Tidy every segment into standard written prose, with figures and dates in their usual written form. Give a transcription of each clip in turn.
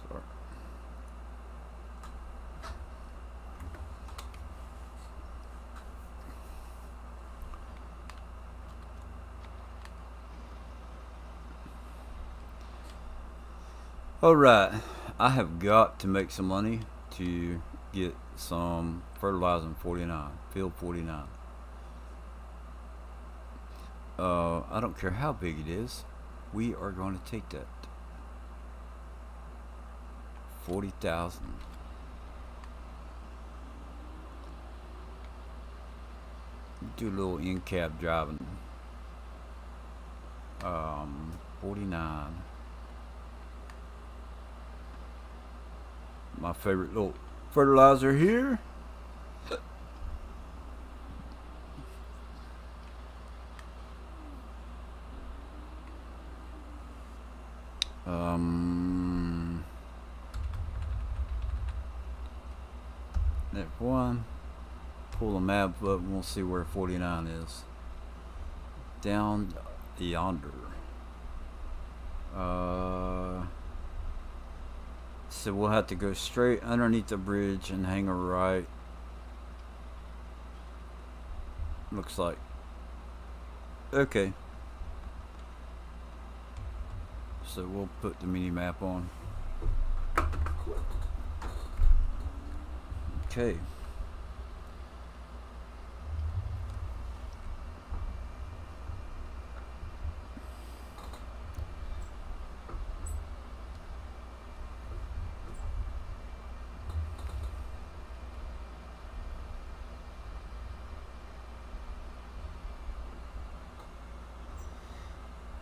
Start. Alright, I have got to make some money to get some fertilizer 49, field 49. I don't care how big it is, we are going to take that. 40,000. Do a little in-cab driving. 49. My favorite little fertilizer here. F1. Pull the map up and we'll see where 49 is. Down yonder. So we'll have to go straight underneath the bridge and hang a right. Looks like. Okay. So we'll put the mini map on. Okay.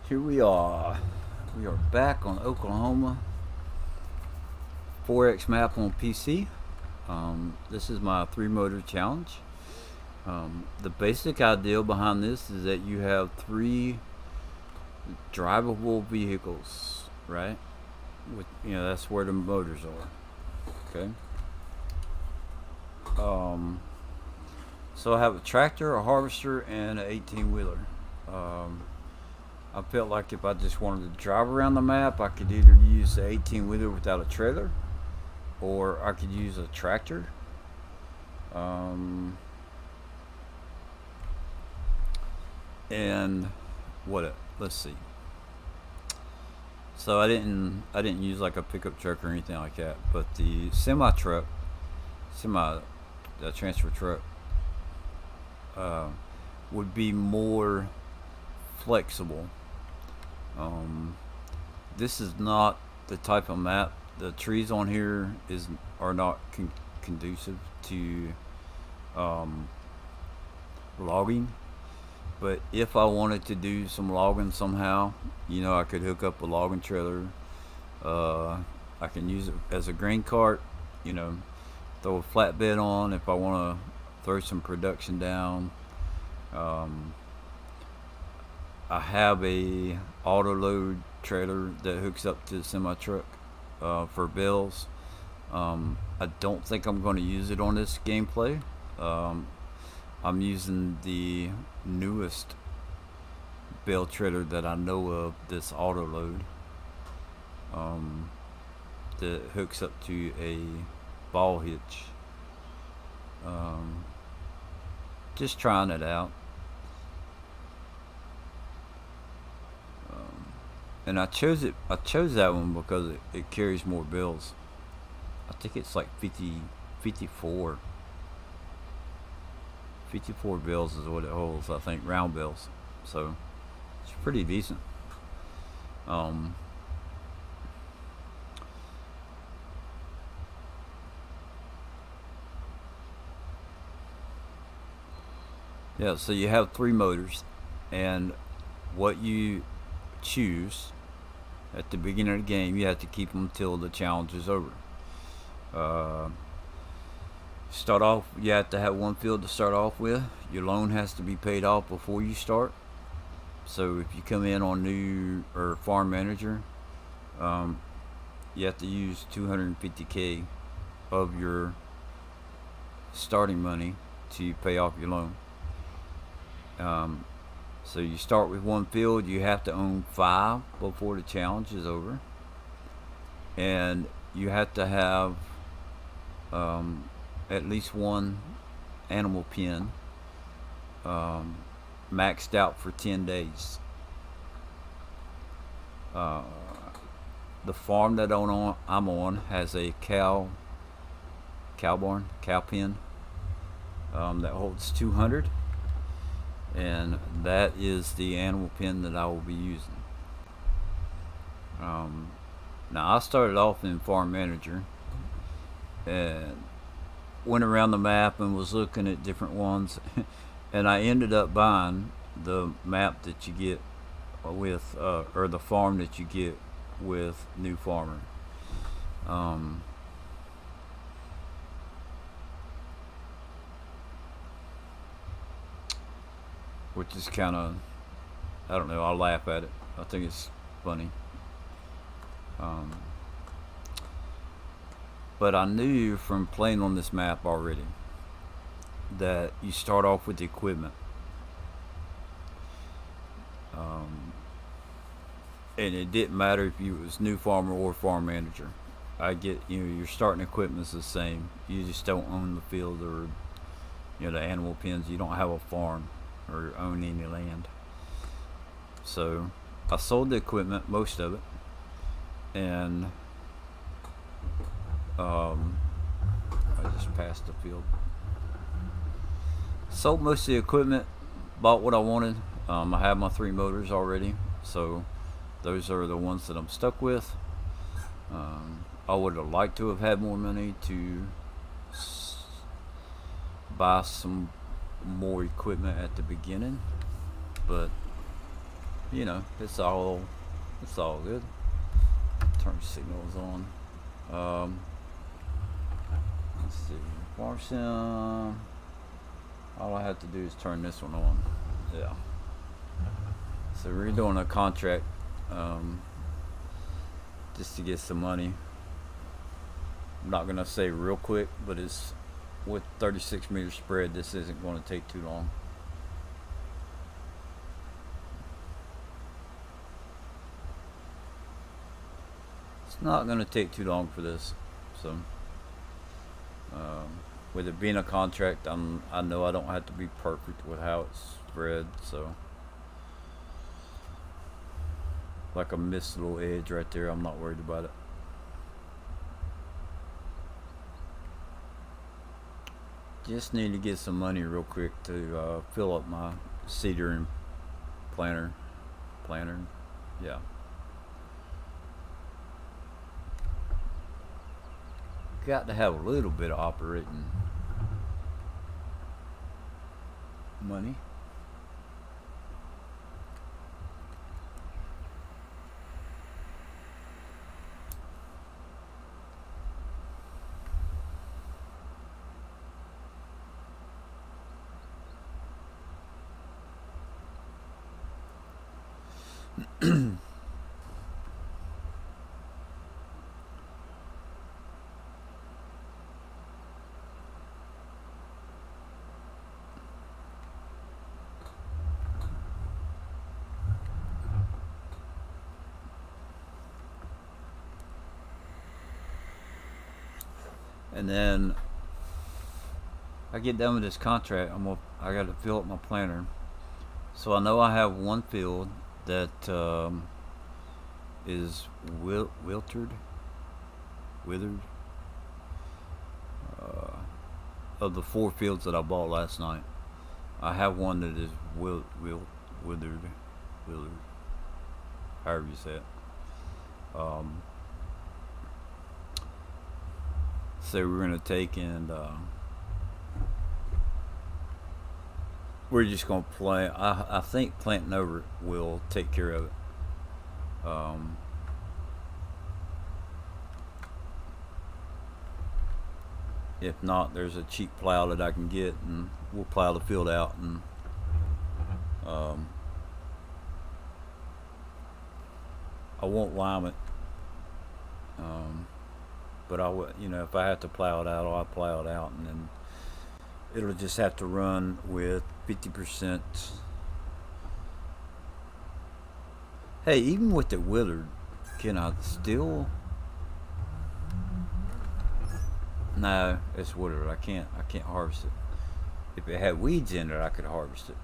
Here we are. We are back on Oklahoma 4X map on PC. This is my 3-motor challenge. The basic idea behind this is that you have 3 drivable vehicles, right? With, that's where the motors are. Okay. So I have a tractor, a harvester, and an 18-wheeler. I felt like if I just wanted to drive around the map, I could either use the 18-wheeler without a trailer, or I could use a tractor. And what? Let's see. So I didn't use like a pickup truck or anything like that, but the the transfer truck, would be more flexible. This is not the type of map. The trees on here are not conducive to logging. But if I wanted to do some logging somehow, I could hook up a logging trailer. I can use it as a grain cart. Throw a flatbed on if I want to throw some production down. I have a auto load trailer that hooks up to the semi truck for bills. I don't think I'm going to use it on this gameplay. I'm using the newest bale trailer that I know of, this auto load, that hooks up to a ball hitch. Just trying it out. And I chose that one because it carries more bills. I think it's like 54 bills is what it holds, I think, round bills. So it's pretty decent. Yeah, so you have 3 motors, and what you choose at the beginning of the game, you have to keep them till the challenge is over. Start off, you have to have 1 field to start off with. Your loan has to be paid off before you start. So if you come in on new or farm manager, you have to use 250K of your starting money to pay off your loan. So you start with 1 field. You have to own 5 before the challenge is over. And you have to have at least one animal pen um, maxed out for 10 days. Uh, the farm that I'm on has a cow barn, cow pen that holds 200, and that is the animal pen that I will be using. Um, Now I started off in Farm Manager and went around the map and was looking at different ones, and I ended up buying the map that you get with, or the farm that you get with New Farmer. Um, which is kind of, I don't know, I laugh at it. I think it's funny. Um, but I knew from playing on this map already that you start off with the equipment. Um, and it didn't matter if you was New Farmer or Farm Manager. I get, your starting equipment's the same. You just don't own the field or the animal pens. You don't have a farm or own any land. So I sold the equipment, most of it, and I just passed the field. Sold most of the equipment, bought what I wanted. I have my 3 motors already, so those are the ones that I'm stuck with. I would have liked to have had more money to buy some more equipment at the beginning, but it's all good. Turn signals on. Let's see, farm sim. All I have to do is turn this one on. Yeah. So we're doing a contract, just to get some money. I'm not gonna say real quick, but it's with 36 meter spread. This isn't going to take too long. It's not going to take too long for this. So, with it being a contract, I know I don't have to be perfect with how it's spread. So, like I missed a little edge right there, I'm not worried about it. Just need to get some money real quick to fill up my seeder and planter. Yeah. Got to have a little bit of operating money. And then I get done with this contract. I got to fill up my planter. So I know I have one field that is withered. Of the 4 fields that I bought last night, I have one that is withered, however you say it. So we're gonna take and we're just gonna plant. I think planting over it will take care of it. If not, there's a cheap plow that I can get, and we'll plow the field out. And I won't lime it, but I would, if I have to plow it out, I'll plow it out, and then it'll just have to run with 50%. Hey, even with it withered, can I still No, it's wooded. I can't harvest it. If it had weeds in it, I could harvest it,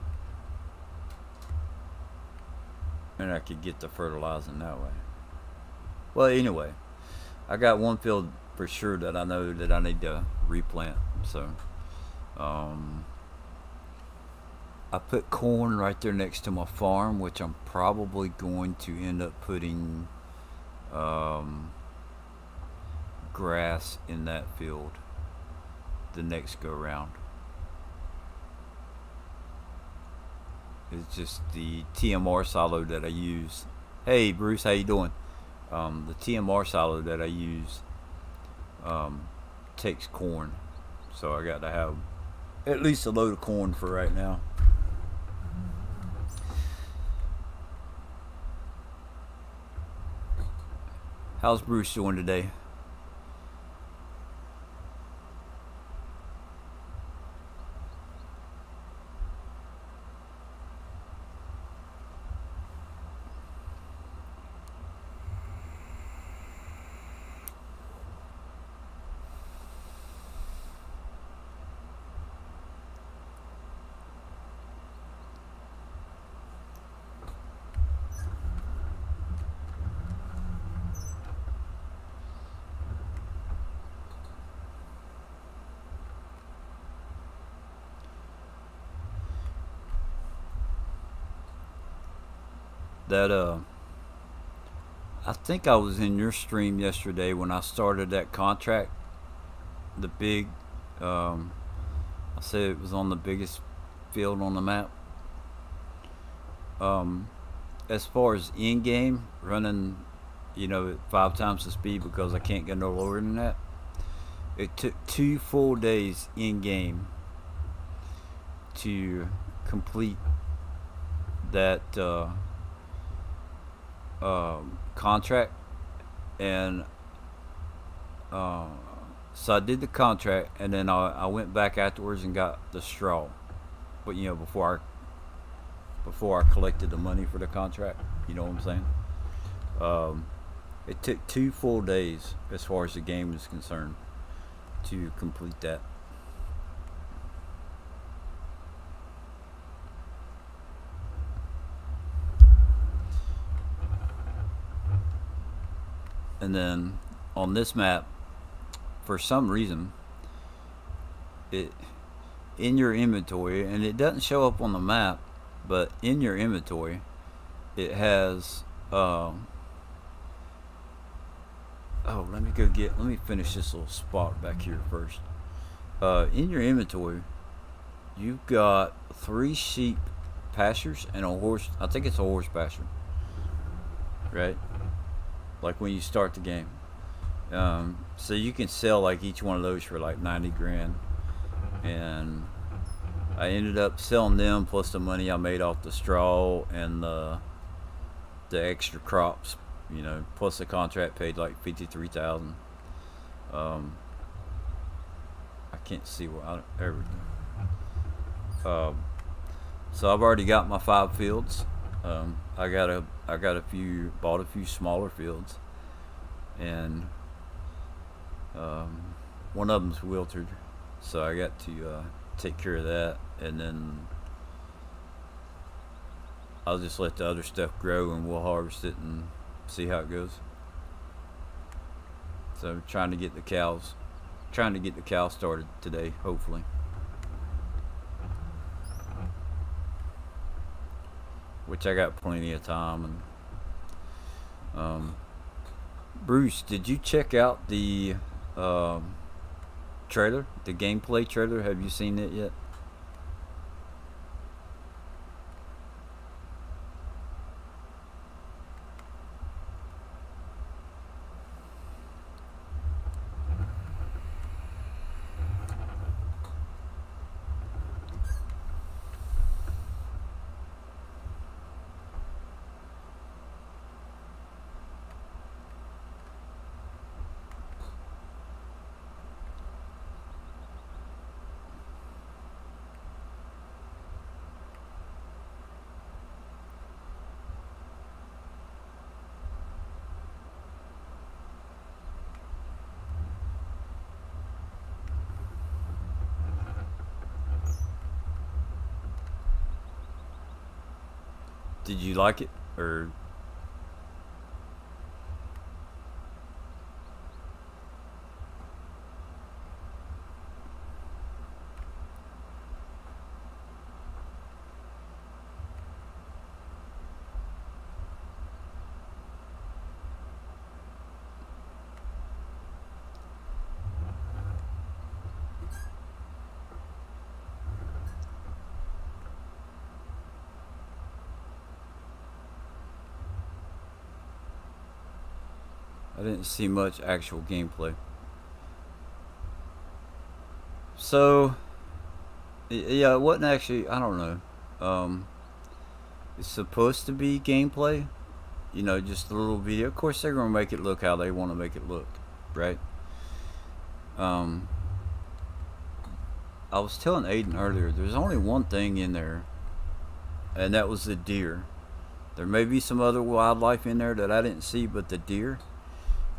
and I could get the fertilizing that way. Well, anyway, I got one field for sure that I know that I need to replant. So, um, I put corn right there next to my farm, which I'm probably going to end up putting um, grass in that field the next go round. It's just the TMR silo that I use. Hey Bruce, how you doing? The TMR silo that I use um, takes corn, so I got to have at least a load of corn for right now. How's Bruce doing today? That I think I was in your stream yesterday when I started that contract. The big, um, I said it was on the biggest field on the map. Um, as far as in game running, at 5 times the speed because I can't get no lower than that. It took 2 full days in game to complete that contract, and uh, so I did the contract, and then I went back afterwards and got the straw. But before I collected the money for the contract, you know what I'm saying? Um, it took 2 full days as far as the game is concerned to complete that. And then on this map, for some reason, it in your inventory, and it doesn't show up on the map, but in your inventory, it has. Oh, let me finish this little spot back here first. In your inventory, you've got 3 sheep pastures and a horse. I think it's a horse pasture, right? Like when you start the game. So you can sell like each one of those for like 90 grand. And I ended up selling them plus the money I made off the straw and the extra crops, plus the contract paid like 53,000. Um, I can't see what there we go. So I've already got my 5 fields. I got a few bought a few smaller fields, and um, one of them's wilted, so I got to take care of that, and then I'll just let the other stuff grow, and we'll harvest it and see how it goes. So trying to get the cows started today, hopefully. Which I got plenty of time. And Bruce, did you check out the um, trailer, the gameplay trailer? Have you seen it yet? Did you like it, or I didn't see much actual gameplay. So yeah, it wasn't actually. I don't know. It's supposed to be gameplay. Just a little video. Of course, they're gonna make it look how they want to make it look, right? Um, I was telling Aiden earlier, there's only one thing in there, and that was the deer. There may be some other wildlife in there that I didn't see, but the deer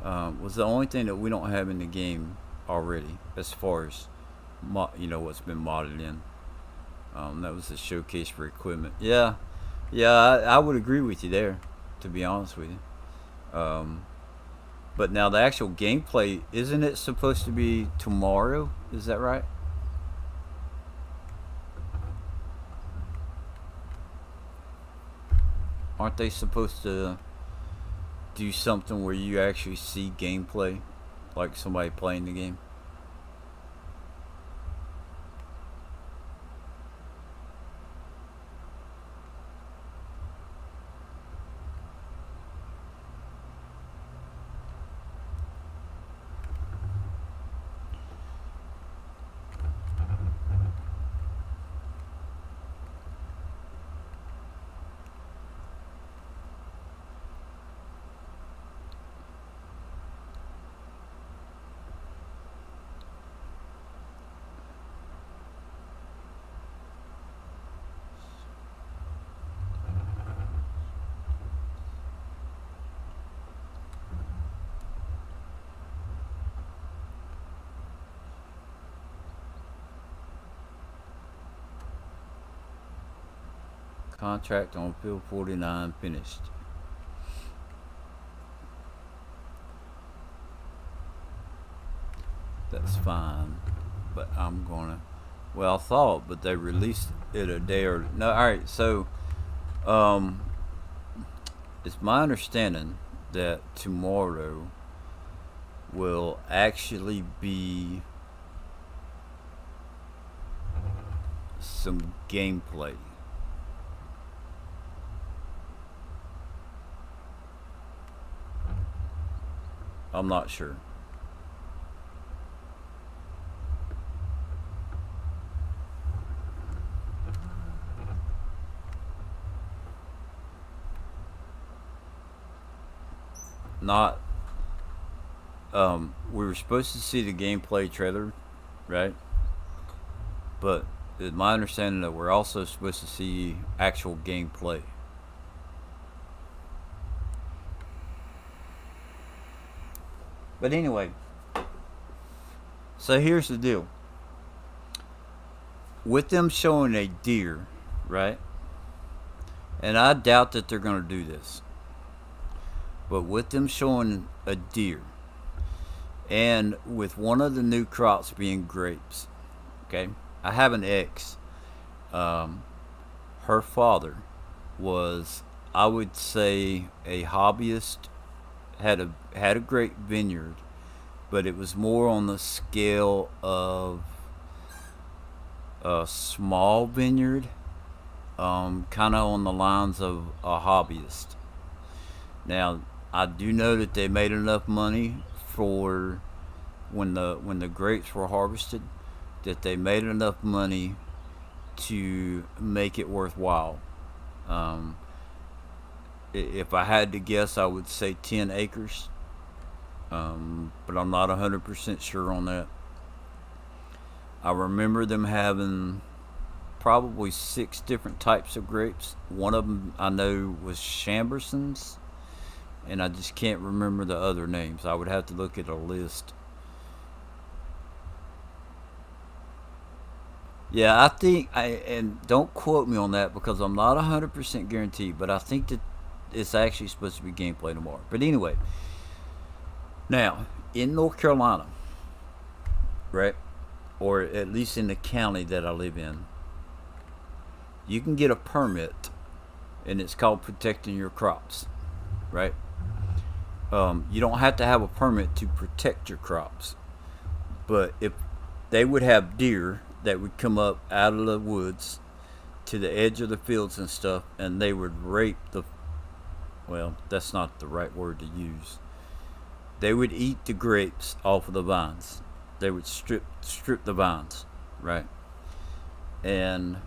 was the only thing that we don't have in the game already, as far as what's been modded in. That was the showcase for equipment. Yeah, yeah, I would agree with you there, to be honest with you. But now the actual gameplay, isn't it supposed to be tomorrow? Is that right? Aren't they supposed to do something where you actually see gameplay, like somebody playing the game? Contract on Field 49 finished. That's fine, but I'm gonna. Well, I thought, but they released it a day or no. All right, so um, it's my understanding that tomorrow will actually be some gameplay. I'm not sure. Not. We were supposed to see the gameplay trailer, right? But it's my understanding that we're also supposed to see actual gameplay. But anyway, so here's the deal. With them showing a deer, right? And I doubt that they're going to do this. But with them showing a deer, and with one of the new crops being grapes, okay? I have an ex. Um, Her father was, I would say, a hobbyist. Had a great vineyard, but it was more on the scale of a small vineyard, kind of on the lines of a hobbyist. Now, I do know that they made enough money for when the grapes were harvested, that they made enough money to make it worthwhile. Um, if I had to guess, I would say 10 acres, but I'm not 100% sure on that. I remember them having probably 6 different types of grapes. One of them I know was Chambersons, and I just can't remember the other names. I would have to look at a list. Yeah, I think and don't quote me on that because I'm not 100% guaranteed, but I think that it's actually supposed to be gameplay tomorrow. But anyway, now in North Carolina, right, or at least in the county that I live in, you can get a permit, and it's called protecting your crops, right? You don't have to have a permit to protect your crops, but if they would have deer that would come up out of the woods to the edge of the fields and stuff, and they would rape the, well, that's not the right word to use. They would eat the grapes off of the vines. They would strip the vines, right? And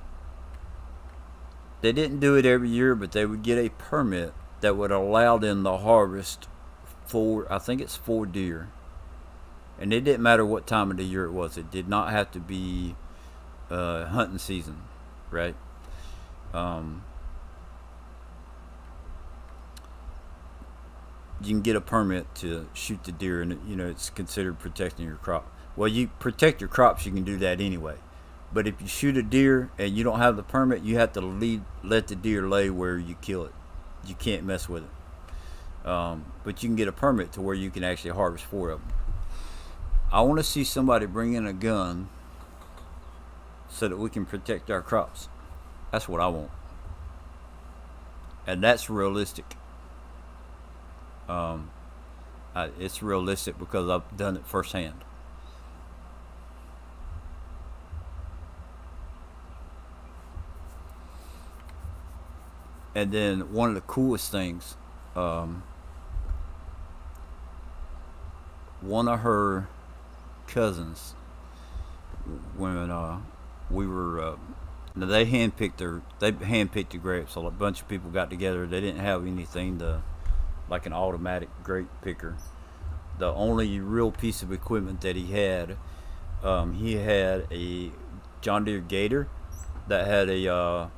they didn't do it every year, but they would get a permit that would allow them to harvest four, I think it's 4 deer. And it didn't matter what time of the year it was. It did not have to be hunting season, right? Um, you can get a permit to shoot the deer, and it's considered protecting your crop. Well, you protect your crops, you can do that anyway. But if you shoot a deer and you don't have the permit, you have to let the deer lay where you kill it. You can't mess with it. But you can get a permit to where you can actually harvest 4 of them. I want to see somebody bring in a gun so that we can protect our crops. That's what I want. And that's realistic. Um, it's realistic because I've done it firsthand. And then one of the coolest things, um, one of her cousins, when we were, now they handpicked the grapes. So a bunch of people got together. They didn't have anything to, like an automatic grape picker. The only real piece of equipment that he had a John Deere Gator that had a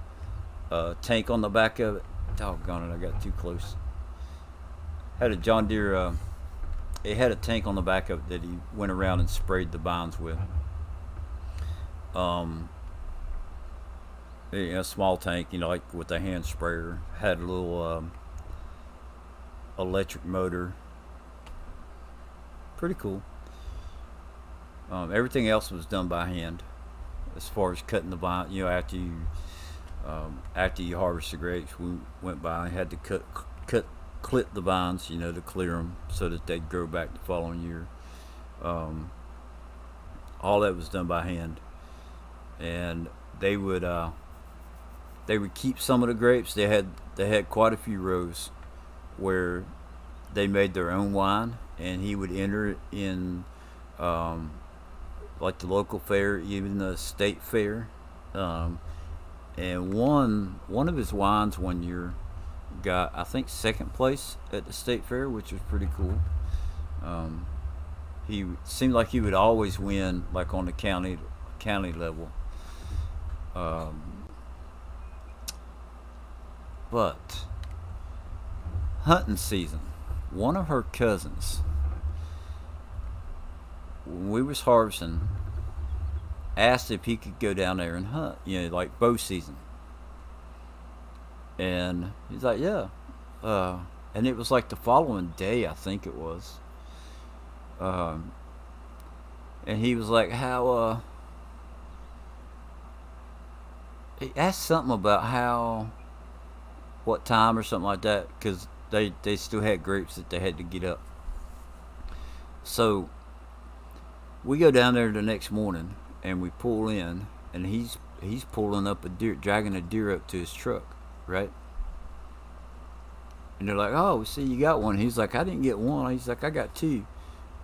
tank on the back of it. Doggone it, I got too close. Had a John Deere. It had a tank on the back of it that he went around and sprayed the vines with. Um, a small tank, like with a hand sprayer. Had a little electric motor. Pretty cool. Everything else was done by hand, as far as cutting the vine. After you harvest the grapes, we went by and had to clip the vines, to clear them so that they'd grow back the following year. Um, all that was done by hand, and they would uh, they would keep some of the grapes. They had quite a few rows where they made their own wine, and he would enter it in, um, like the local fair, even the state fair. Um, and one of his wines one year got, I think, second place at the state fair, which was pretty cool. Um, he seemed like he would always win, like on the county level. Um, but hunting season, one of her cousins, when we was harvesting, asked if he could go down there and hunt, like bow season. And he's like, yeah. Uh, and it was like the following day, I think it was. Um, and he was like, he asked something about what time or something like that, because they still had grapes that they had to get up. So we go down there the next morning and we pull in, and he's pulling up a deer, dragging a deer up to his truck, right? And they're like, "Oh, see, you got one." He's like, "I didn't get one." He's like, "I got two."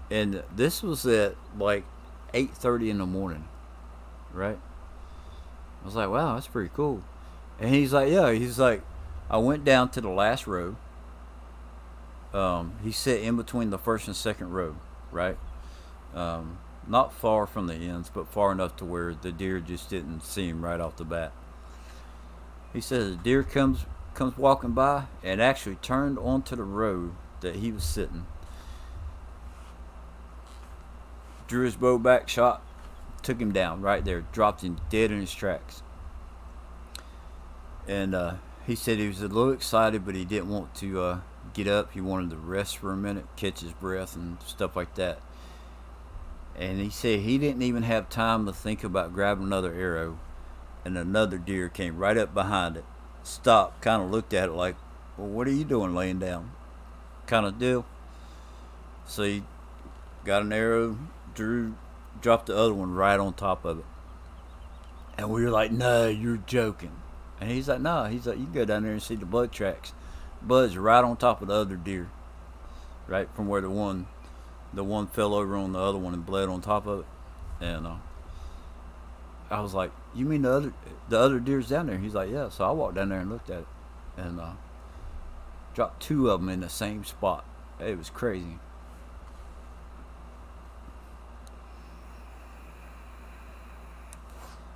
And this was at like 8:30 in the morning, right? I was like, "Wow, that's pretty cool." And he's like, "Yeah." He's like, "I went down to the last row." He sat in between the first and second row, right? Not far from the ends, but far enough to where the deer just didn't see him right off the bat. He says the deer comes walking by and actually turned onto the road that he was sitting, drew his bow back, shot, took him down right there, dropped him dead in his tracks. And he said he was a little excited, but he didn't want to get up. He wanted to rest for a minute, catch his breath, and stuff like that. And he said he didn't even have time to think about grabbing another arrow, and another deer came right up behind it, stopped, kind of looked at it like, well, what are you doing laying down? Kind of deal. So he got an arrow, dropped the other one right on top of it. And we were like, no, you're joking. And he's like, no. He's like, you can go down there and see the blood tracks. Blood's right on top of the other deer, right from where the one fell over on the other one and bled on top of it. And I was like, you mean the other deer's down there? He's like, yeah. So I walked down there and looked at it, and dropped two of them in the same spot. It was crazy.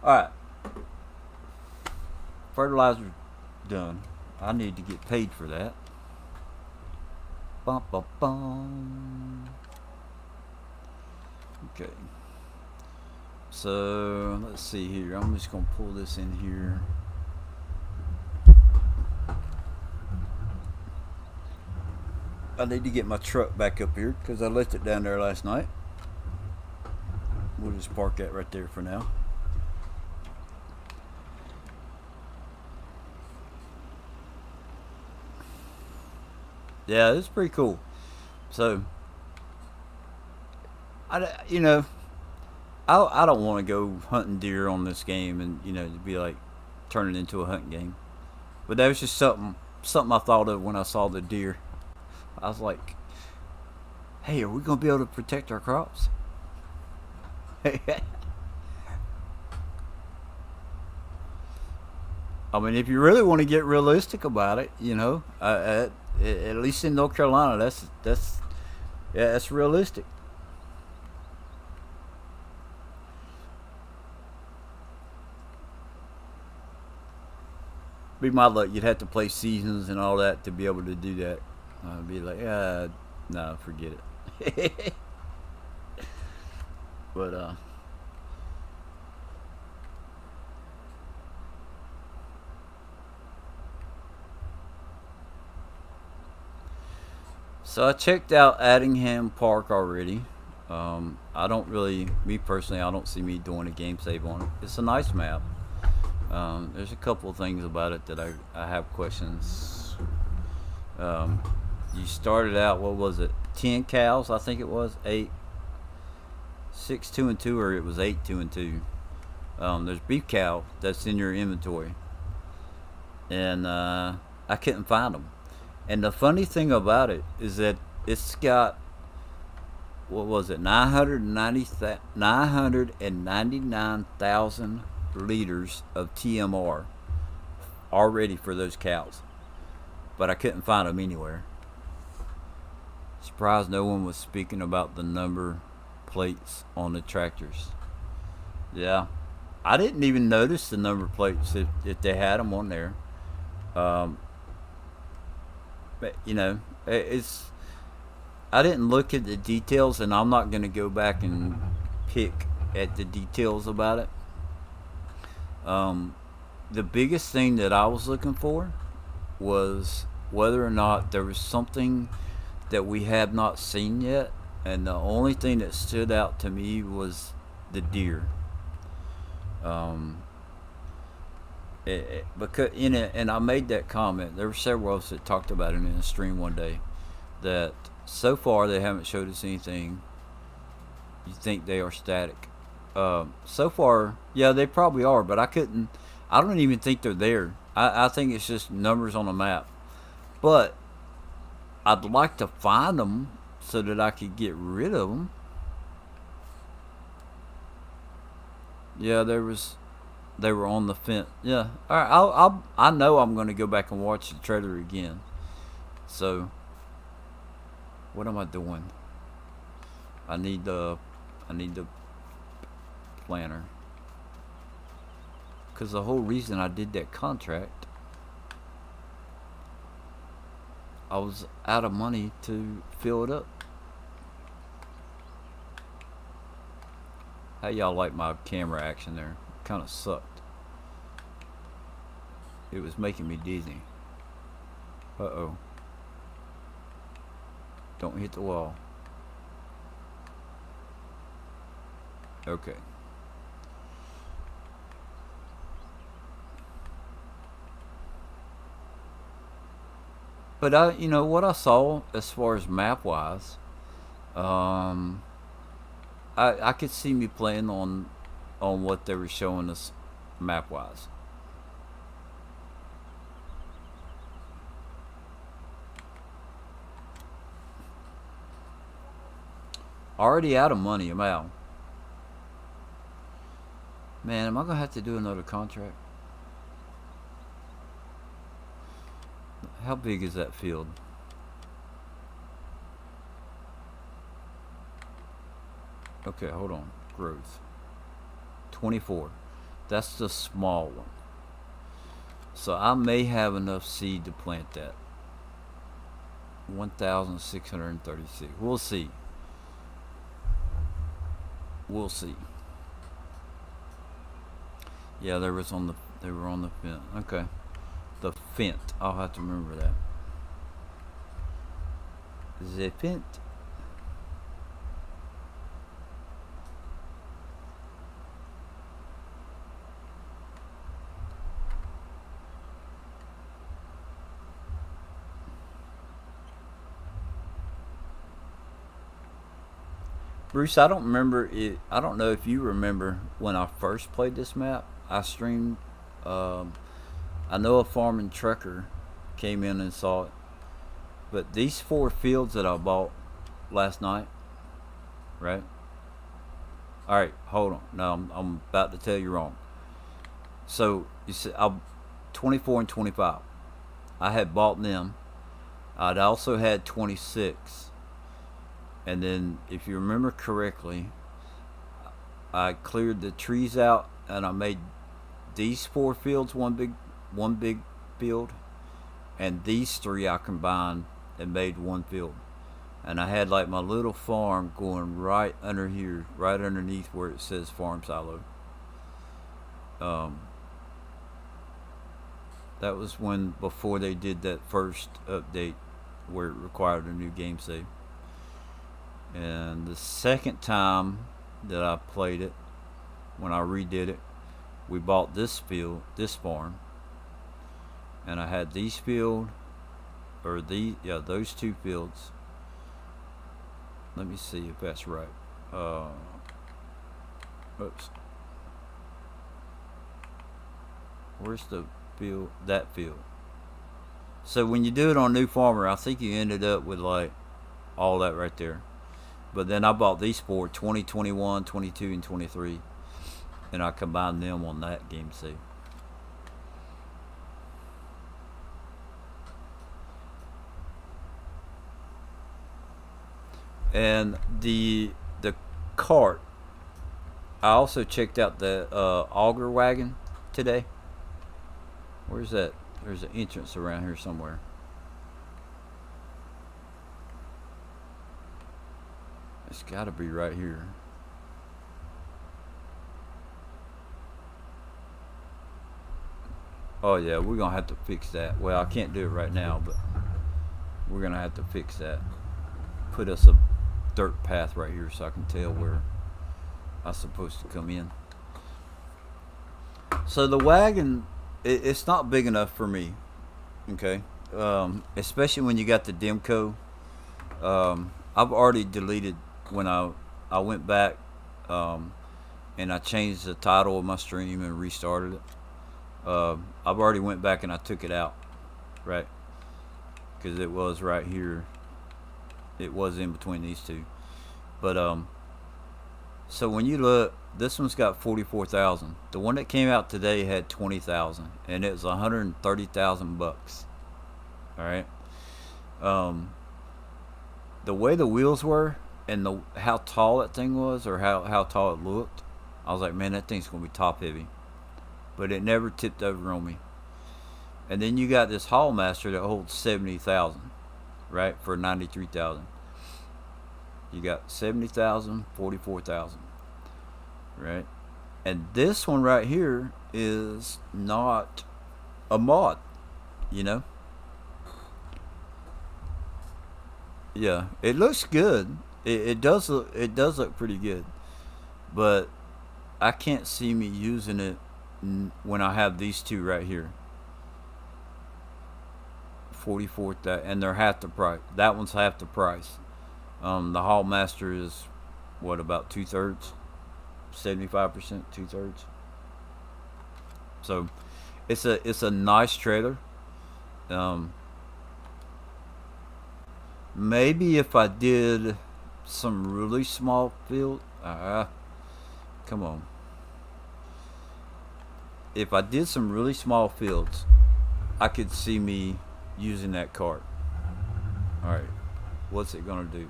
All right. Fertilizer's done. I need to get paid for that. Bum, bum, bum. Okay. So let's see here. I'm just gonna pull this in here. I need to get my truck back up here because I left it down there last night. We'll just park that right there for now. Yeah, it's pretty cool. So, I don't want to go hunting deer on this game and to be like turn it into a hunting game. But that was just something I thought of when I saw the deer. I was like, hey, are we gonna be able to protect our crops? I mean, if you really want to get realistic about it, at least in North Carolina, that's realistic. Be my luck, you'd have to play seasons and all that to be able to do that. I'd be like, no, forget it. But so I checked out Addingham Park already. I don't really, me personally, I don't see me doing a game save on it. It's a nice map. There's a couple of things about it that I have questions. You started out, what was it? 10 cows, I think it was. 8, 6, 2 and 2, or it was 8, 2 and 2. There's beef cow that's in your inventory, and I couldn't find them. And the funny thing about it is that it's got, what was it, 999,000 liters of TMR already for those cows, but I couldn't find them anywhere. Surprised no one was speaking about the number plates on the tractors. Yeah, I didn't even notice the number plates if they had them on there. But it's, I didn't look at the details, and I'm not going to go back and pick at the details about it. The biggest thing that I was looking for was whether or not there was something that we have not seen yet, and the only thing that stood out to me was the deer. Because in it, and I made that comment. There were several of us that talked about it in a stream one day. That so far they haven't showed us anything. You think they are static? So far, yeah, they probably are, but I don't even think they're there. I think it's just numbers on a map. But I'd like to find them so that I could get rid of them. Yeah, they were on the fence. Yeah, all right. I know I'm going to go back and watch the trailer again. So, what am I doing? I need the planner, because the whole reason I did that contract, I was out of money to fill it up. How y'all like my camera action there? Kind of sucked. It was making me dizzy. Uh-oh. Don't hit the wall. Okay. But you know what I saw as far as map wise, um, I could see me playing on what they were showing us map wise. Already out of money, I'm out. Man, am I gonna have to do another contract? How big is that field? Okay, hold on. Growth. 24. That's the small one. So I may have enough seed to plant that. 1,636. We'll see. We'll see. Yeah, they were on the fence. Okay. The fent. I'll have to remember that. The fent. Bruce, I don't remember it. I don't know if you remember when I first played this map. I streamed. Um, I know a farming trucker came in and saw it. But these 4 fields that I bought last night, right? All right, hold on. No, I'm about to tell you wrong. So you said I'm 24 and 25. I had bought them. I'd also had 26, and then if you remember correctly, I cleared the trees out and I made these 4 fields one big field, and these 3 I combined and made one field. And I had like my little farm going right under here, right underneath where it says farm silo. Um, that was when before they did that first update where it required a new game save. And the second time that I played it, when I redid it, we bought this field, this farm, and I had these field, or those 2 fields. Let me see if that's right. Uh, Oops. Where's the field? That field. So when you do it on New Farmer, I think you ended up with like all that right there. But then I bought these 4, 20, 21, 22, and 23, and I combined them on that game save. And the cart, I also checked out the auger wagon today. Where's that? There's an entrance around here somewhere. It's got to be right here. Oh yeah, we're gonna have to fix that. Well, I can't do it right now, but we're gonna have to fix that. Put us a dirt path right here so I can tell where I'm supposed to come in. So the wagon, it's not big enough for me. Okay, especially when you got the Demco. I've already deleted when I went back, um, and I changed the title of my stream and restarted it. I've already went back and I took it out, right? Because it was right here. It was in between these two. But so when you look, this one's got 44,000. The one that came out today had 20,000, and it was 130,000 bucks. All right. Um, the way the wheels were and the how tall that thing was, or how tall it looked, I was like, man, that thing's gonna be top heavy. But it never tipped over on me. And then you got this Hall Master that holds 70,000, right, for 93,000. You got 70,000, 44,000. right? And this one right here is not a mod, you know? Yeah, it looks good. It does look pretty good, but I can't see me using it when I have these two right here. 44 that, and they're half the price. That one's half the price. The Hall Master is what, about 2/3, 75%, 2/3. So it's a nice trailer. Um, Maybe if I did some really small field, come on. If I did some really small fields, I could see me using that cart. All right, what's it gonna do?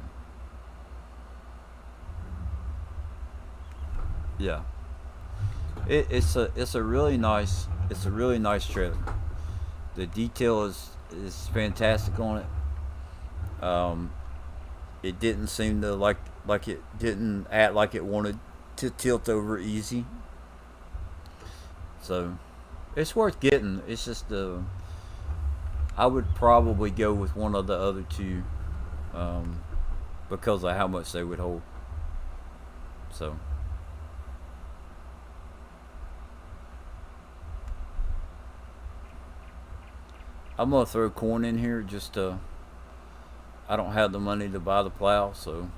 Yeah, it's a really nice, trailer. The detail is fantastic on it. It didn't seem to like it didn't act like it wanted to tilt over easy. So it's worth getting. It's just I would probably go with one of the other two, um, because of how much they would hold. So I'm gonna throw corn in here just to. I don't have the money to buy the plow, so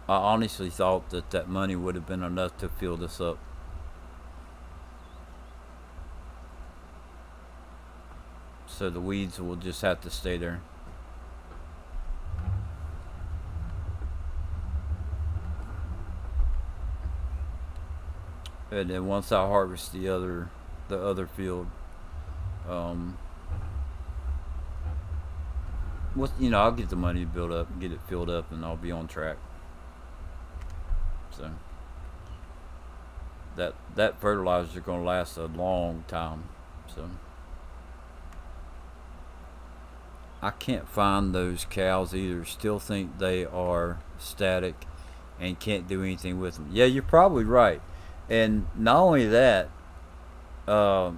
I honestly thought that money would have been enough to fill this up. So the weeds will just have to stay there. And then once I harvest the other field, um, I'll get the money to build up, get it filled up, and I'll be on track. So that fertilizer is gonna last a long time. So I can't find those cows either. Still think they are static and can't do anything with them. Yeah, you're probably right. And not only that, uh,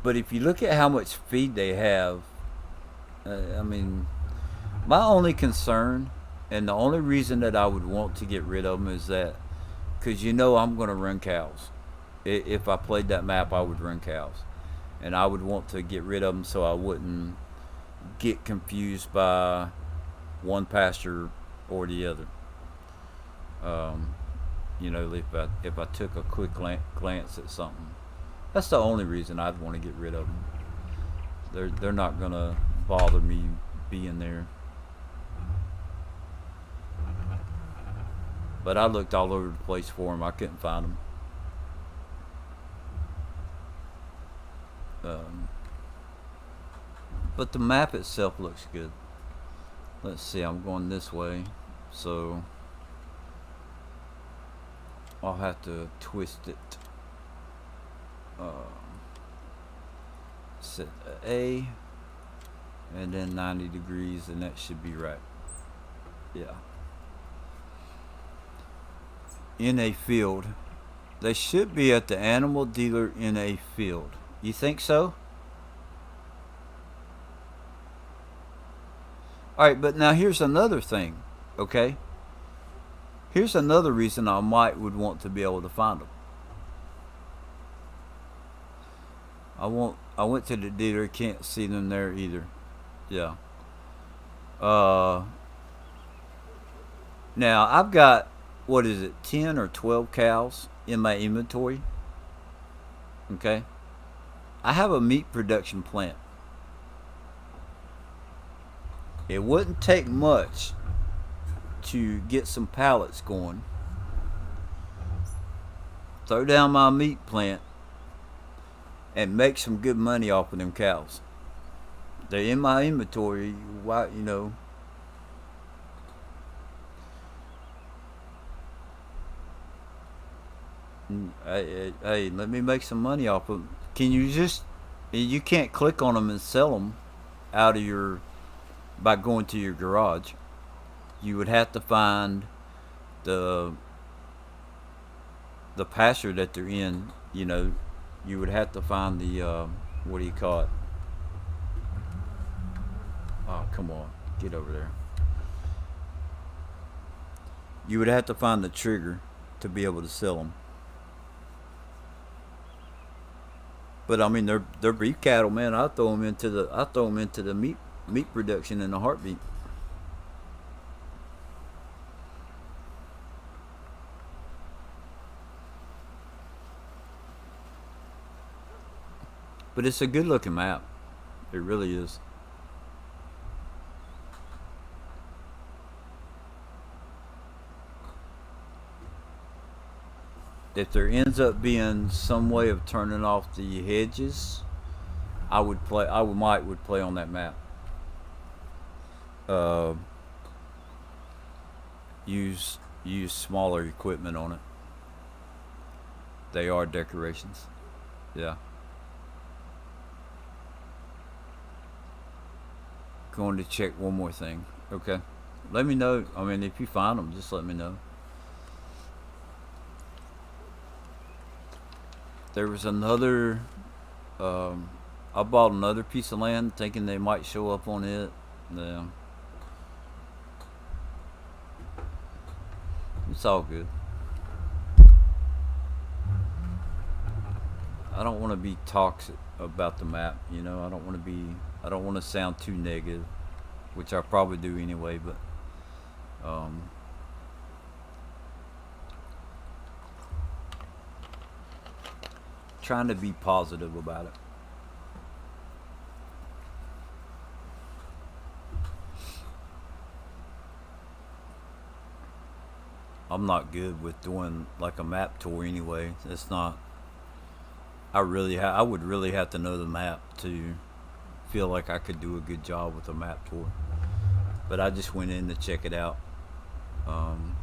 but if you look at how much feed they have, I mean, my only concern and the only reason that I would want to get rid of them is that because I'm going to run cows. If I played that map, I would run cows, and I would want to get rid of them so I wouldn't get confused by one pasture or the other. Um, if I took a quick glance at something, that's the only reason I'd want to get rid of them. They're not gonna bother me being there. But I looked all over the place for them. I couldn't find them. Um, but the map itself looks good. Let's see. I'm going this way, so I'll have to twist it. Set A, and then 90 degrees, and that should be right. Yeah. In a field. They should be at the animal dealer in a field. You think so? Alright, but now here's another thing, okay? Here's another reason I would want to be able to find them. I went to the dealer, can't see them there either. Yeah. Uh, Now I've got, what is it, 10 or 12 cows in my inventory. Okay. I have a meat production plant. It wouldn't take much to get some pallets going. Throw down my meat plant and make some good money off of them cows. They're in my inventory. Why. Hey, let me make some money off of them. Can you just? You can't click on them and sell them out of your by going to your garage. You would have to find the pasture that they're in, you know, you would have to find the what do you call it? Oh, come on, get over there. You would have to find the trigger to be able to sell them. But I mean, they're beef cattle, man. I throw them into the meat production in a heartbeat. But it's a good looking map. It really is. If there ends up being some way of turning off the hedges, I would play. I would might would play on that map. Uh, use smaller equipment on it. They are decorations. Yeah. Going to check one more thing. Okay. Let me know. I mean, if you find them, just let me know. There was another. Um, I bought another piece of land thinking they might show up on it. Yeah, it's all good. I don't want to be toxic about the map. You know, I don't want to be. I don't want to sound too negative, which I probably do anyway. But um, trying to be positive about it. I'm not good with doing like a map tour anyway. It's not. I would really have to know the map to feel like I could do a good job with a map tour. But I just went in to check it out. Um,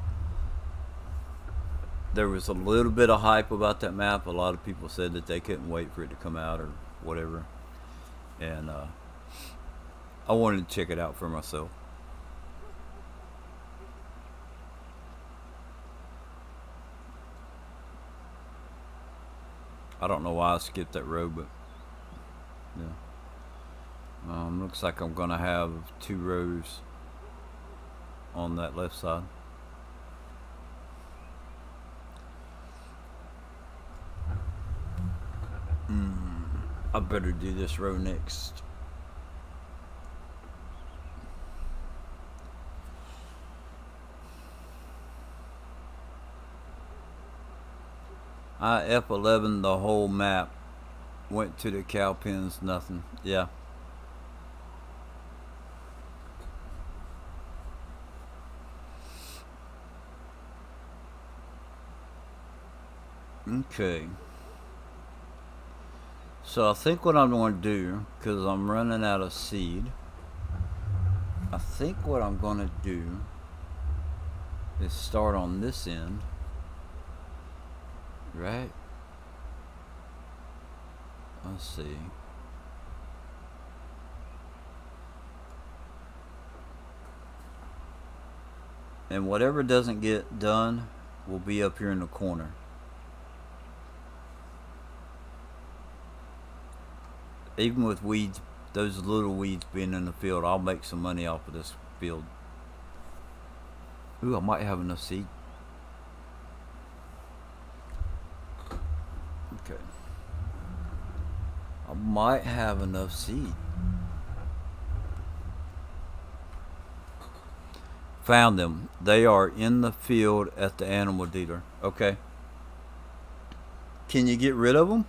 there was a little bit of hype about that map. A lot of people said that they couldn't wait for it to come out or whatever, and I wanted to check it out for myself. I don't know why I skipped that road, but yeah. Looks like I'm gonna have 2 rows on that left side. I better do this row next. I F11 the whole map. Went to the cow pens, nothing. Yeah. Okay. So I think what I'm going to do, because I'm running out of seed, I think what I'm going to do is start on this end, right? Let's see. And whatever doesn't get done will be up here in the corner. Even with weeds, those little weeds being in the field, I'll make some money off of this field. Ooh, I might have enough seed. Okay. I might have enough seed. Found them. They are in the field at the animal dealer. Okay. Can you get rid of them?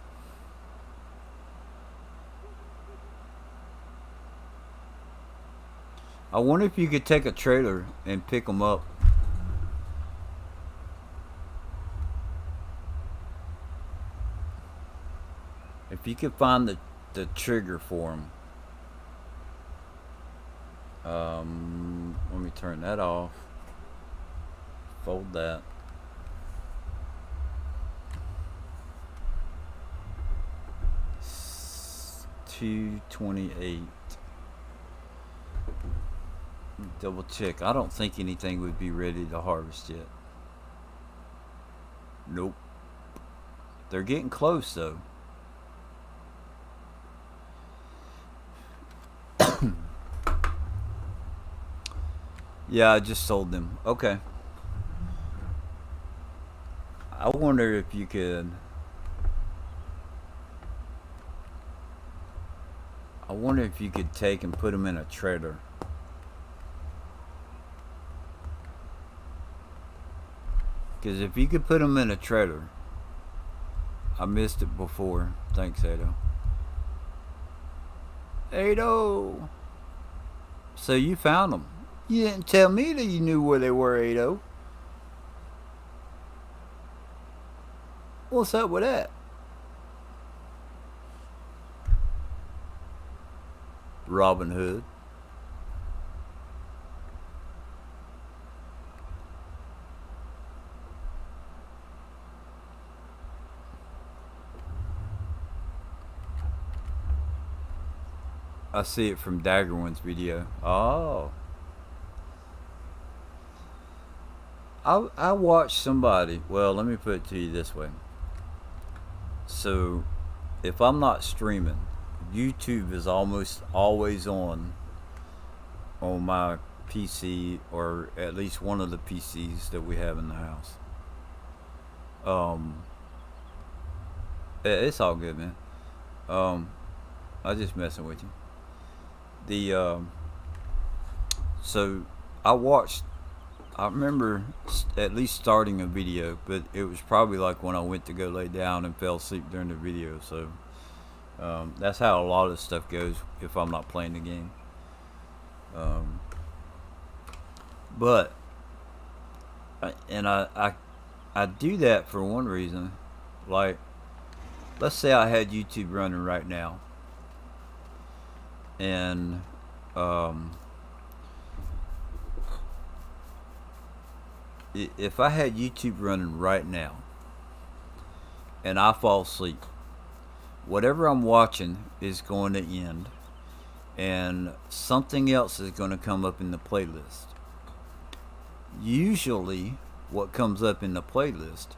I wonder if you could take a trailer and pick them up. If you could find the trigger for them. Let me turn that off. Fold that. 228. Double check. I don't think anything would be ready to harvest yet. Nope. They're getting close though. Yeah, I just sold them. Okay. I wonder if you could. I wonder if you could take and put them in a trailer. Because if you could put them in a trailer, I missed it before. Thanks, Ado. Ado! So you found them. You didn't tell me that you knew where they were, Ado. What's up with that? Robin Hood. I see it from Daggerwin's video. Oh. I watched somebody. Well, let me put it to you this way. So, if I'm not streaming, YouTube is almost always on my PC, or at least one of the PCs that we have in the house. Um, it's all good, man. Um, I just messing with you. The so I watched. I remember at least starting a video, but it was probably like when I went to go lay down and fell asleep during the video. So that's how a lot of stuff goes if I'm not playing the game. Um, but I do that for one reason. Like, let's say I had YouTube running right now, and um, if I had YouTube running right now, and I fall asleep, whatever I'm watching is going to end, and something else is going to come up in the playlist. Usually, what comes up in the playlist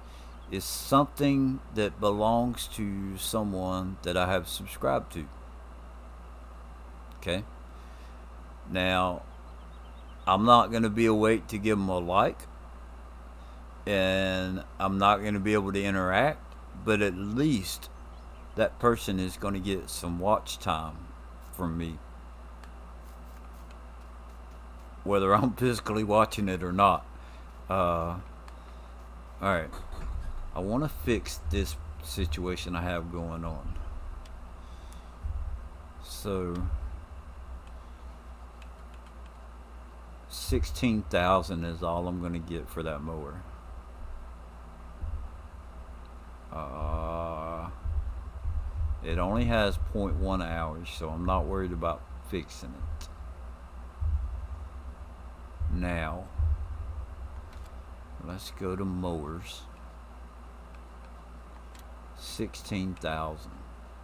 is something that belongs to someone that I have subscribed to. Okay? Now, I'm not going to be awake to give them a like, and I'm not going to be able to interact, but at least that person is going to get some watch time from me, whether I'm physically watching it or not. Alright. I want to fix this situation I have going on. So, 16,000 is all I'm going to get for that mower. It only has 0.1 hours, so I'm not worried about fixing it. Now, let's go to mowers. 16,000.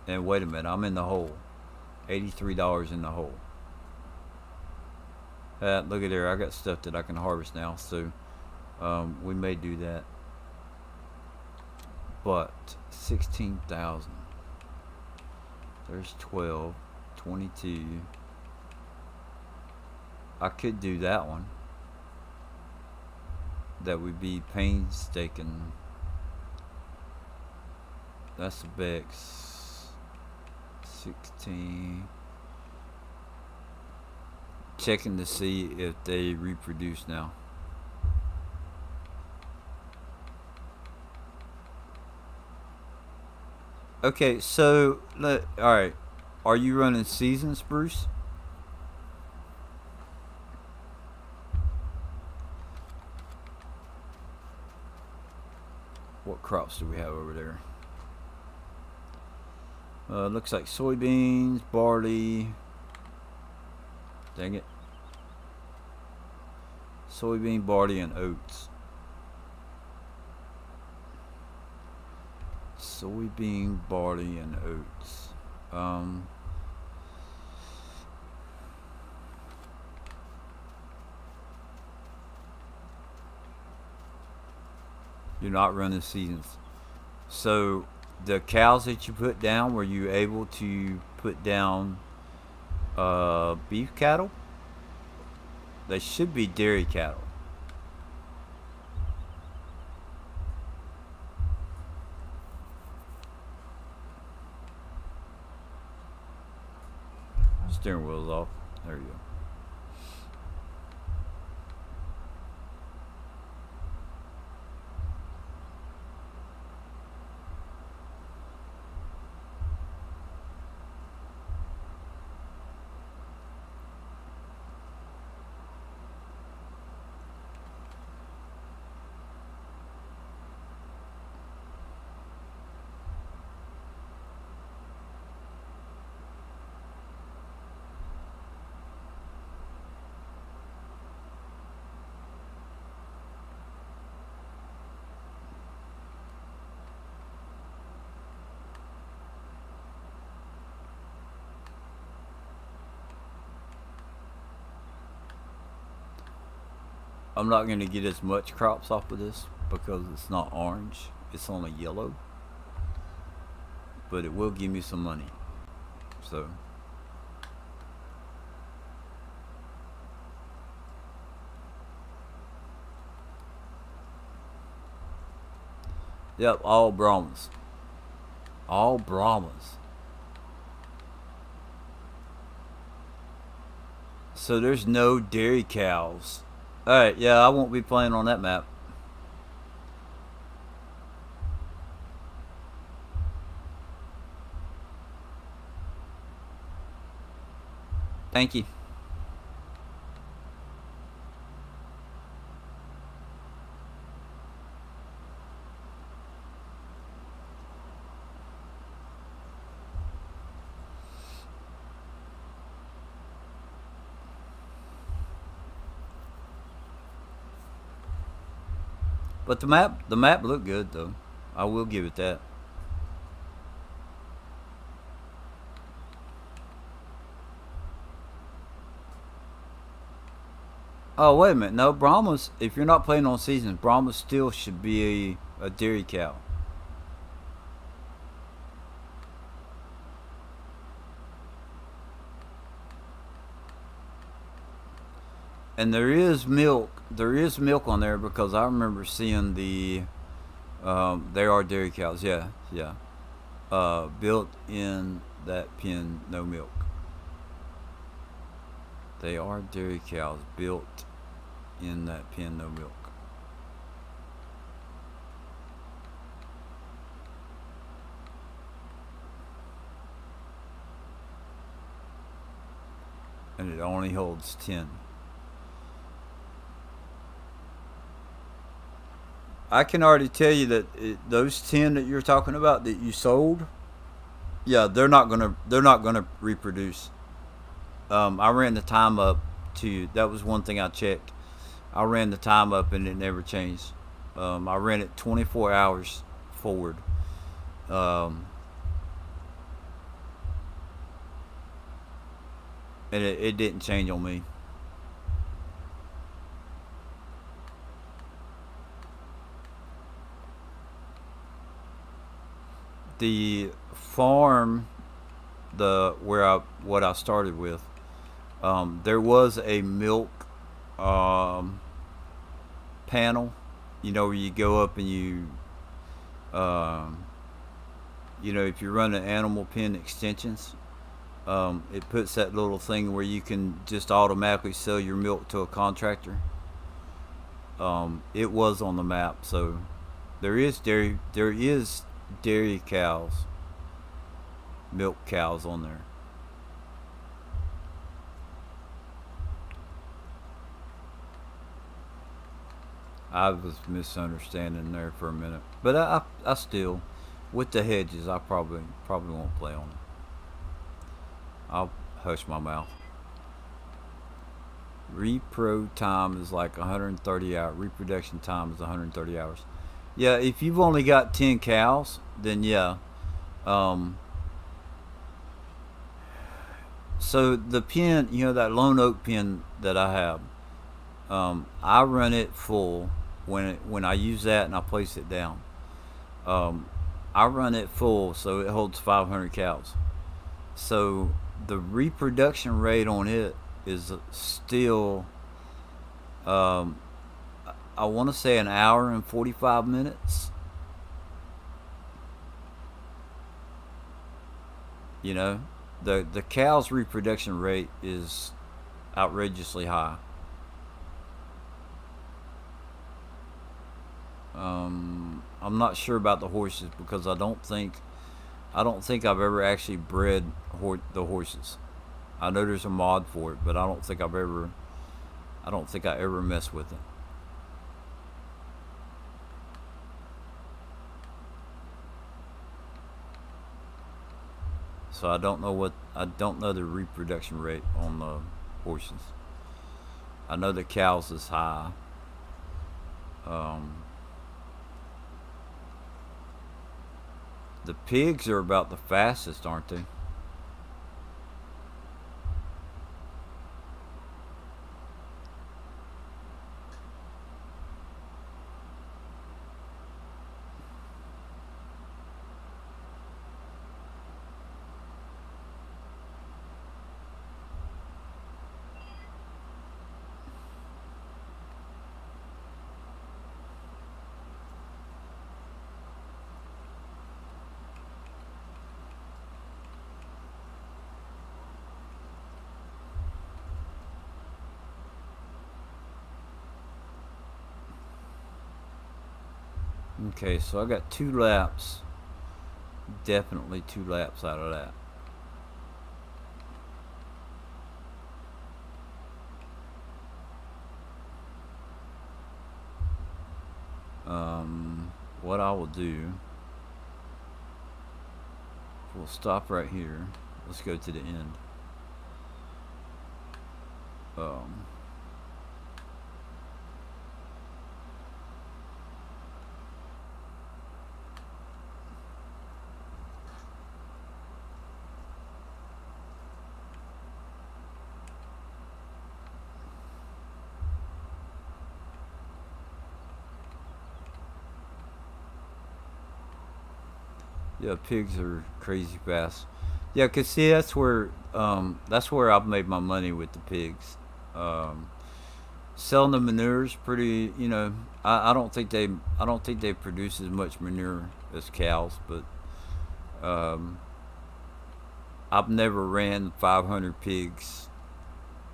And wait a minute, I'm in the hole. $83 in the hole. Look at there, I got stuff that I can harvest now, so we may do that. But 16,000. There's 12, 22. I could do that one. That would be painstaking. That's the Bex. 16. Checking to see if they reproduce now. Okay, so alright. Are you running seasons, Bruce? What crops do we have over there? Looks like soybeans, barley. Dang it. Soybean, barley, and oats. Soybean, barley, and oats. You're not running seasons. So the cows that you put down, were you able to put down beef cattle? They should be dairy cattle. Steering wheel's off. There you go. I'm not going to get as much crops off of this because it's not orange. It's only yellow. But it will give me some money. So. Yep, all Brahmas. All Brahmas. So there's no dairy cows. Alright, yeah, I won't be playing on that map. Thank you. But the map looked good though. I will give it that. Oh wait a minute, no, Brahmas. If you're not playing on seasons, Brahmas still should be a dairy cow. And there is milk. There is milk on there because I remember seeing the. There are dairy cows. Yeah, yeah. Built in that pen, no milk. They are dairy cows built in that pen, no milk. And it only holds 10. I can already tell you that those 10 that you're talking about that you sold, yeah, they're not gonna reproduce. I ran the time up to, that was one thing I checked. I ran the time up and it never changed. I ran it 24 hours forward. Um, and it didn't change on me. The farm, the where I what I started with, there was a milk um, panel. You know where you go up and um, if you run an animal pen extensions, it puts that little thing where you can just automatically sell your milk to a contractor. It was on the map, so there is dairy cows, milk cows on there. I was misunderstanding there for a minute, but I still, with the hedges, I probably won't play on it. I'll hush my mouth. Repro time is like 130 hours. Reproduction time is 130 hours. Yeah, if you've only got 10 cows, then yeah. Um, so the pen, that lone oak pen that I have, I run it full when I use that and I place it down. Um, I run it full, so it holds 500 cows. So the reproduction rate on it is still, um, I want to say, an hour and 45 minutes. You know, the cow's reproduction rate is outrageously high. I'm not sure about the horses because I don't think I've ever actually bred the horses. I know there's a mod for it, but I don't think I ever mess with it. So I don't know the reproduction rate on the horses. I know the cows is high. Um, the pigs are about the fastest, aren't they? Okay, so I got 2 laps. Definitely 2 laps out of that. What I will do, we'll stop right here. Let's go to the end. Um, yeah, pigs are crazy fast. Yeah, cause see, that's where I've made my money with the pigs. Um, Selling the manure's pretty. I don't think they produce as much manure as cows, but um, I've never ran 500 pigs.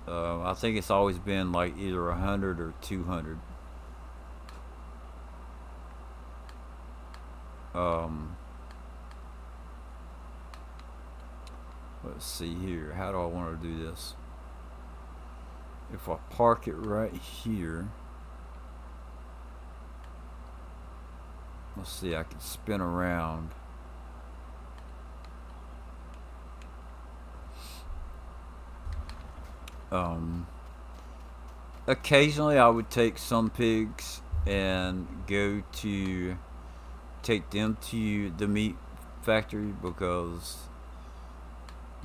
I think it's always been like either 100 or 200. Um, let's see here. How do I want to do this? If I park it right here, let's see. I can spin around. Um, Occasionally, I would take some pigs and go to take them to the meat factory because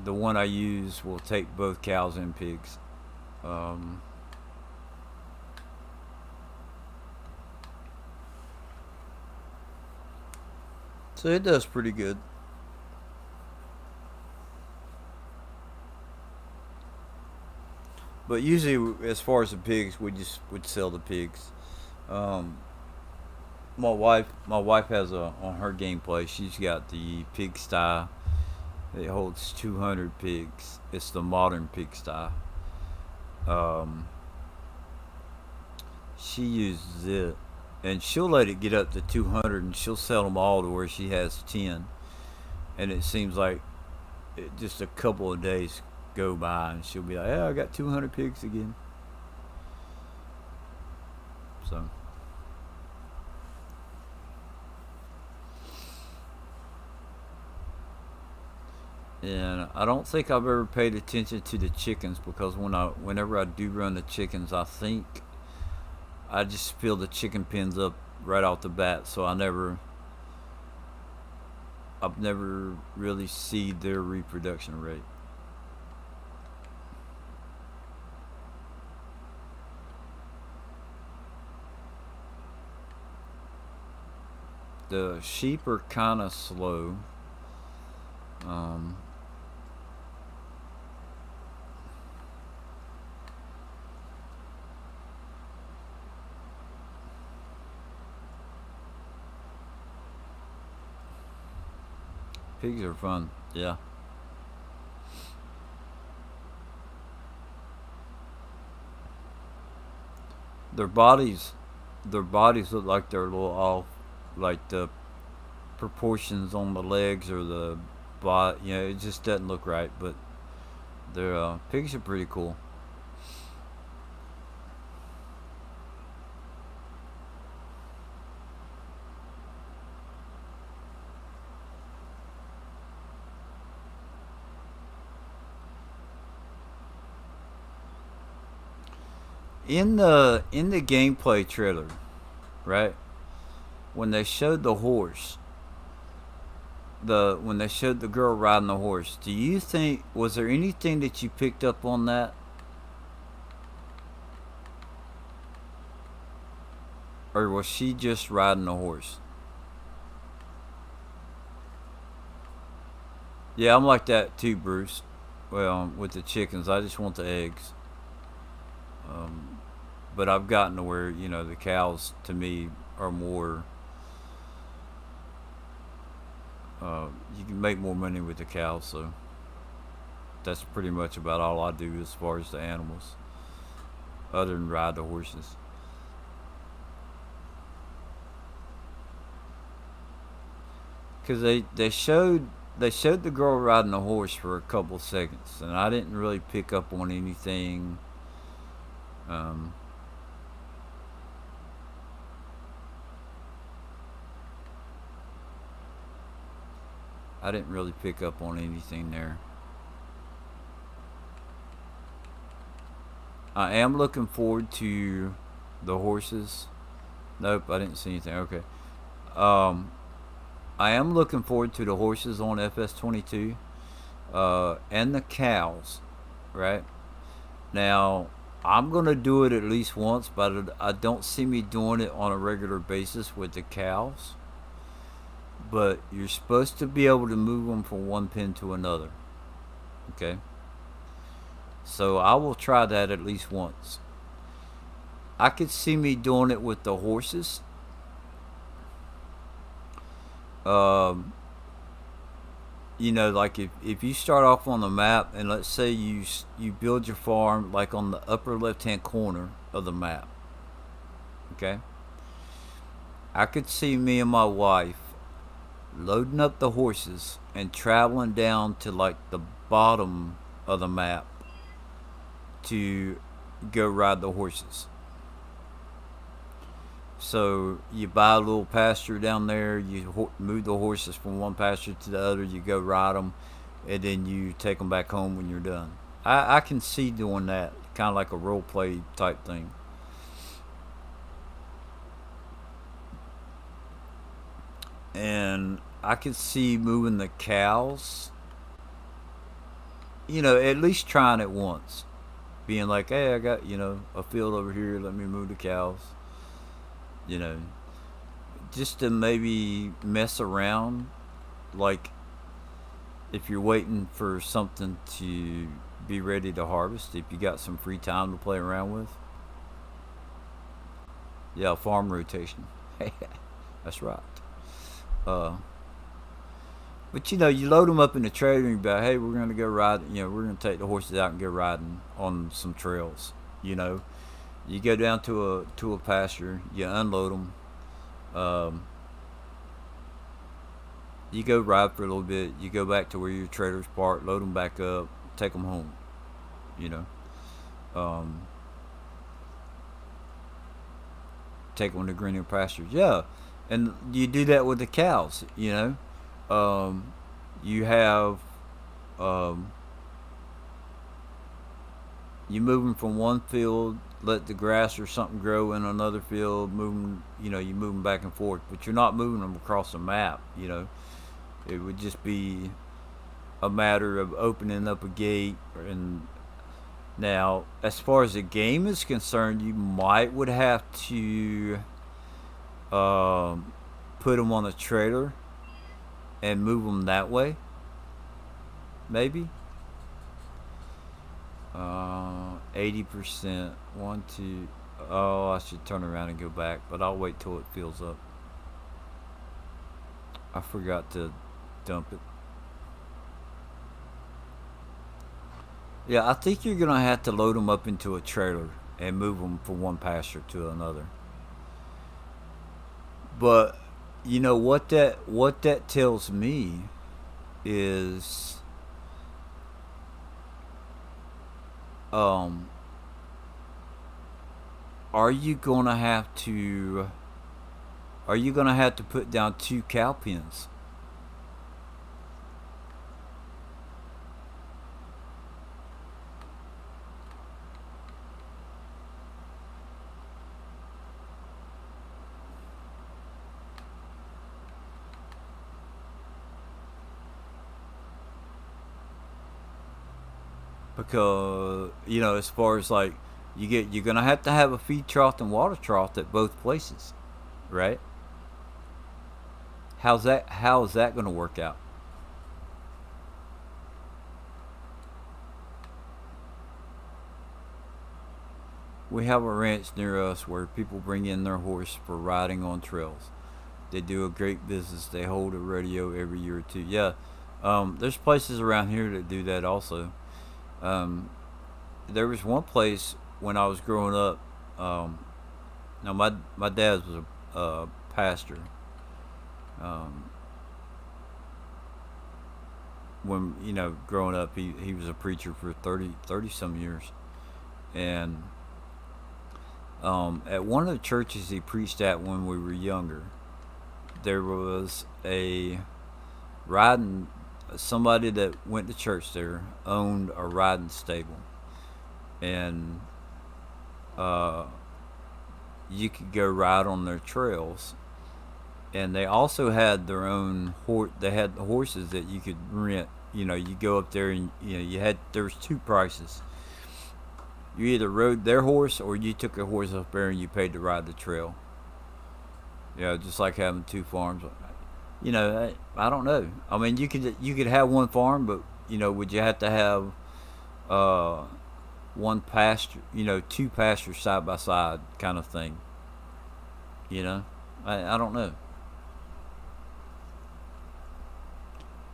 the one I use will take both cows and pigs. Um, so it does pretty good. But usually, as far as the pigs, we just would sell the pigs. Um, my wife has a on her gameplay. She's got the pigsty. It holds 200 pigs. It's the modern pigsty. Um, she uses it, and she'll let it get up to 200, and she'll sell them all to where she has 10. And it seems like just a couple of days go by, and she'll be like, "Yeah, I got 200 pigs again." So, and I don't think I've ever paid attention to the chickens because whenever I do run the chickens, I think I just fill the chicken pens up right off the bat. So I've never really seen their reproduction rate. The sheep are kind of slow. Um, Pigs are fun. Yeah. Their bodies, their bodies look like they're a little off, like the proportions on the legs or the body. You know, it just doesn't look right. But their pigs are pretty cool. In the gameplay trailer, right? When they showed the horse, when they showed the girl riding the horse, do you think was there anything that you picked up on that, or was she just riding the horse? Yeah, I'm like that too, Bruce. Well, with the chickens, I just want the eggs. Um, but I've gotten to where the cows to me are more. You can make more money with the cows, so that's pretty much about all I do as far as the animals, other than ride the horses. Because they showed the girl riding the horse for a couple seconds, and I didn't really pick up on anything. Um, I didn't really pick up on anything there. I am looking forward to the horses. Nope, I didn't see anything. Okay. Um, I am looking forward to the horses on FS22, and the cows. Right now, I'm gonna do it at least once, but I don't see me doing it on a regular basis with the cows. But you're supposed to be able to move them from one pen to another. Okay, so I will try that at least once. I could see me doing it with the horses. Um, like if you start off on the map and let's say you build your farm like on the upper left hand corner of the map. Okay, I could see me and my wife loading up the horses and traveling down to like the bottom of the map to go ride the horses. So you buy a little pasture down there. You move the horses from one pasture to the other. You go ride them, and then you take them back home when you're done. I can see doing that, kind of like a role play type thing. And I could see moving the cows. At least trying it once, being like, "Hey, I got a field over here. Let me move the cows." You know, just to maybe mess around, like if you're waiting for something to be ready to harvest, if you got some free time to play around with. Yeah, farm rotation. That's right. Uh, but you load them up in the trailer and you be like, hey, we're gonna go ride. We're gonna take the horses out and go riding on some trails. You know, you go down to a pasture, you unload them. Um, you go ride for a little bit. You go back to where your trailer's parked, load them back up, take them home. You know, um, take them to greener pastures. Yeah, and you do that with the cows. Um, you have um, you move them from one field, let the grass or something grow in another field, move them. You move them back and forth, but you're not moving them across the map. It would just be a matter of opening up a gate. And now, as far as the game is concerned, you might would have to um, put them on a trailer and move them that way. Maybe. 80%. One, two. Oh, I should turn around and go back, but I'll wait till it fills up. I forgot to dump it. Yeah, I think you're gonna have to load them up into a trailer and move them from one pasture to another. But you know what that tells me is um are you gonna have to put down two cow pens? Because as far as like you're gonna have to have a feed trough and water trough at both places, right? How is that gonna work out? We have a ranch near us where people bring in their horse for riding on trails. They do a great business. They hold a rodeo every year or two. Yeah, there's places around here that do that also. Um, there was one place when I was growing up. Um, Now my dad was a pastor. Um, when growing up, he was a preacher for 30 some years, and at one of the churches he preached at when we were younger, there was a riding somebody that went to church there owned a riding stable, and uh, you could go ride on their trails. And they also had their own horse. They had horses that you could rent. You go up there and you had there was two prices. You either rode their horse or you took a horse up there and you paid to ride the trail. Just like having two farms. I don't know. I mean, you could have one farm, but would you have to have uh, one pasture? Two pastures side by side, kind of thing. You know, I don't know.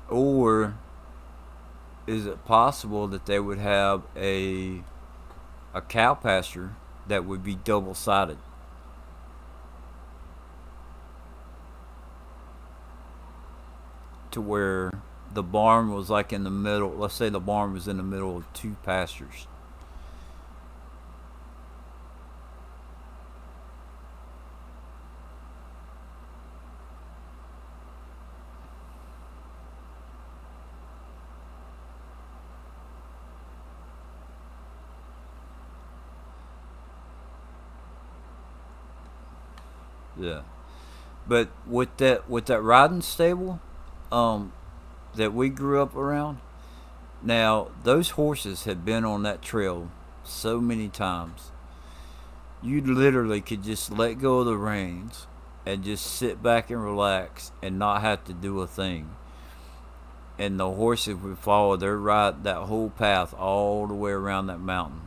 Or is it possible that they would have a cow pasture that would be double sided to where the barn was like in the middle? Let's say the barn was in the middle of two pastures. Yeah. But with that riding stable, um, that we grew up around, now those horses had been on that trail so many times. You literally could just let go of the reins and just sit back and relax and not have to do a thing. And the horses would follow their ride that whole path all the way around that mountain.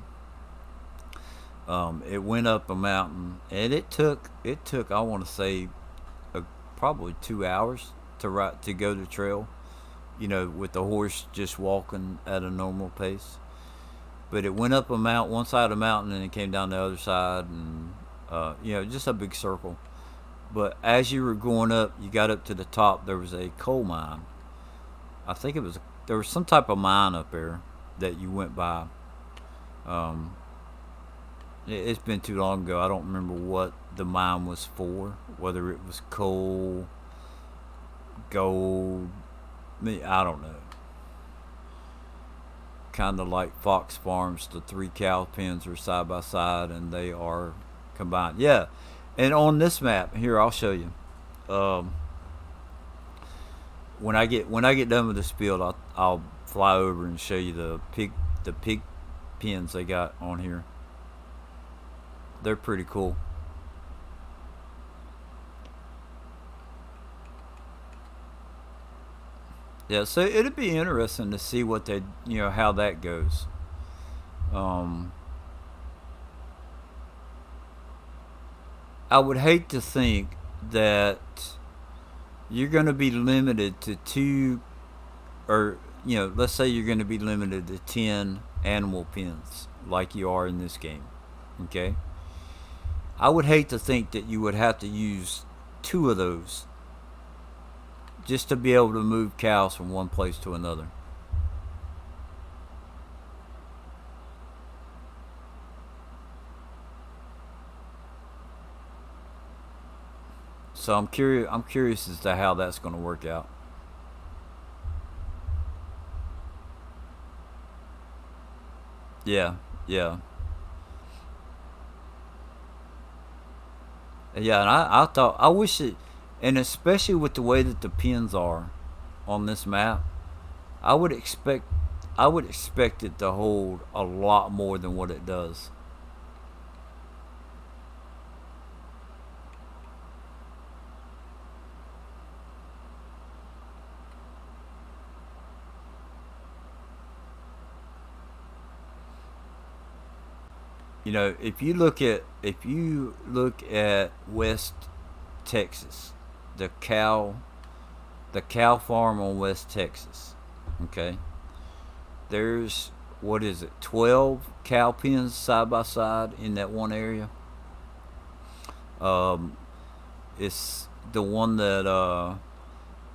It went up a mountain, and it took I want to say probably 2 hours to go the trail. With the horse just walking at a normal pace. But it went up a mount one side of the mountain and it came down the other side, and just a big circle. But as you were going up, you got up to the top. There was a coal mine. I think there was some type of mine up there that you went by. Um, it's been too long ago. I don't remember what the mine was for. Whether it was coal, gold. I don't know. Kind of like Fox Farms, the three cow pens are side by side and they are combined. Yeah, and on this map here, I'll show you. Um, when I get done with this field, I'll fly over and show you the pig pens they got on here. They're pretty cool. Yeah, so it'd be interesting to see what they, how that goes. Um, I would hate to think that you're going to be limited to two, or let's say you're going to be limited to 10 animal pens like you are in this game. Okay, I would hate to think that you would have to use two of those just to be able to move cows from one place to another. So I'm curious. I'm curious as to how that's going to work out. Yeah, yeah, yeah. And I thought I wish it, and especially with the way that the pins are on this map, I would expect I would expect it to hold a lot more than what it does. If you look at West Texas, the cow the cow farm on West Texas, okay, there's, what is it, 12 cow pens side by side in that one area. Um, it's the one that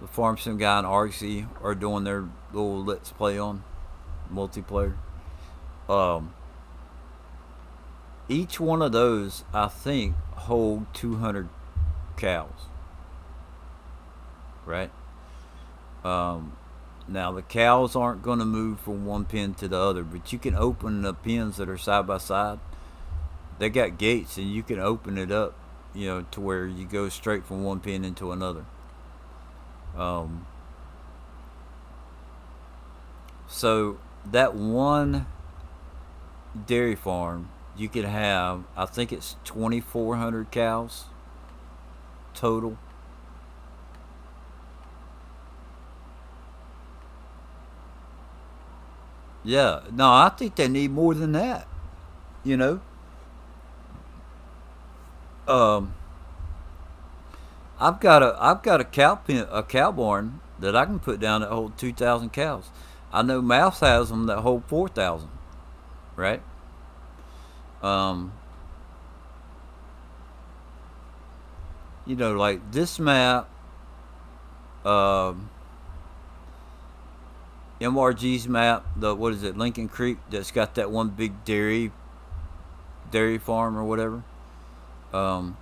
the Farm Sim guy and Argsy are doing their little Let's Play on multiplayer. Um, each one of those, I think, hold 200 cows, right? Um, Now the cows aren't going to move from one pen to the other, but you can open the pens that are side by side. They got gates, and you can open it up, to where you go straight from one pen into another. Um, so that one dairy farm, you could have, I think it's 2,400 cows total. Yeah, no, I think they need more than that. You know, um, I've got a cow barn that I can put down that hold 2,000 cows. I know Mouse has them that hold 4,000. Right? Um, like this map, um, MRG's map, the what is it, Lincoln Creek, that's got that one big dairy farm or whatever. Um,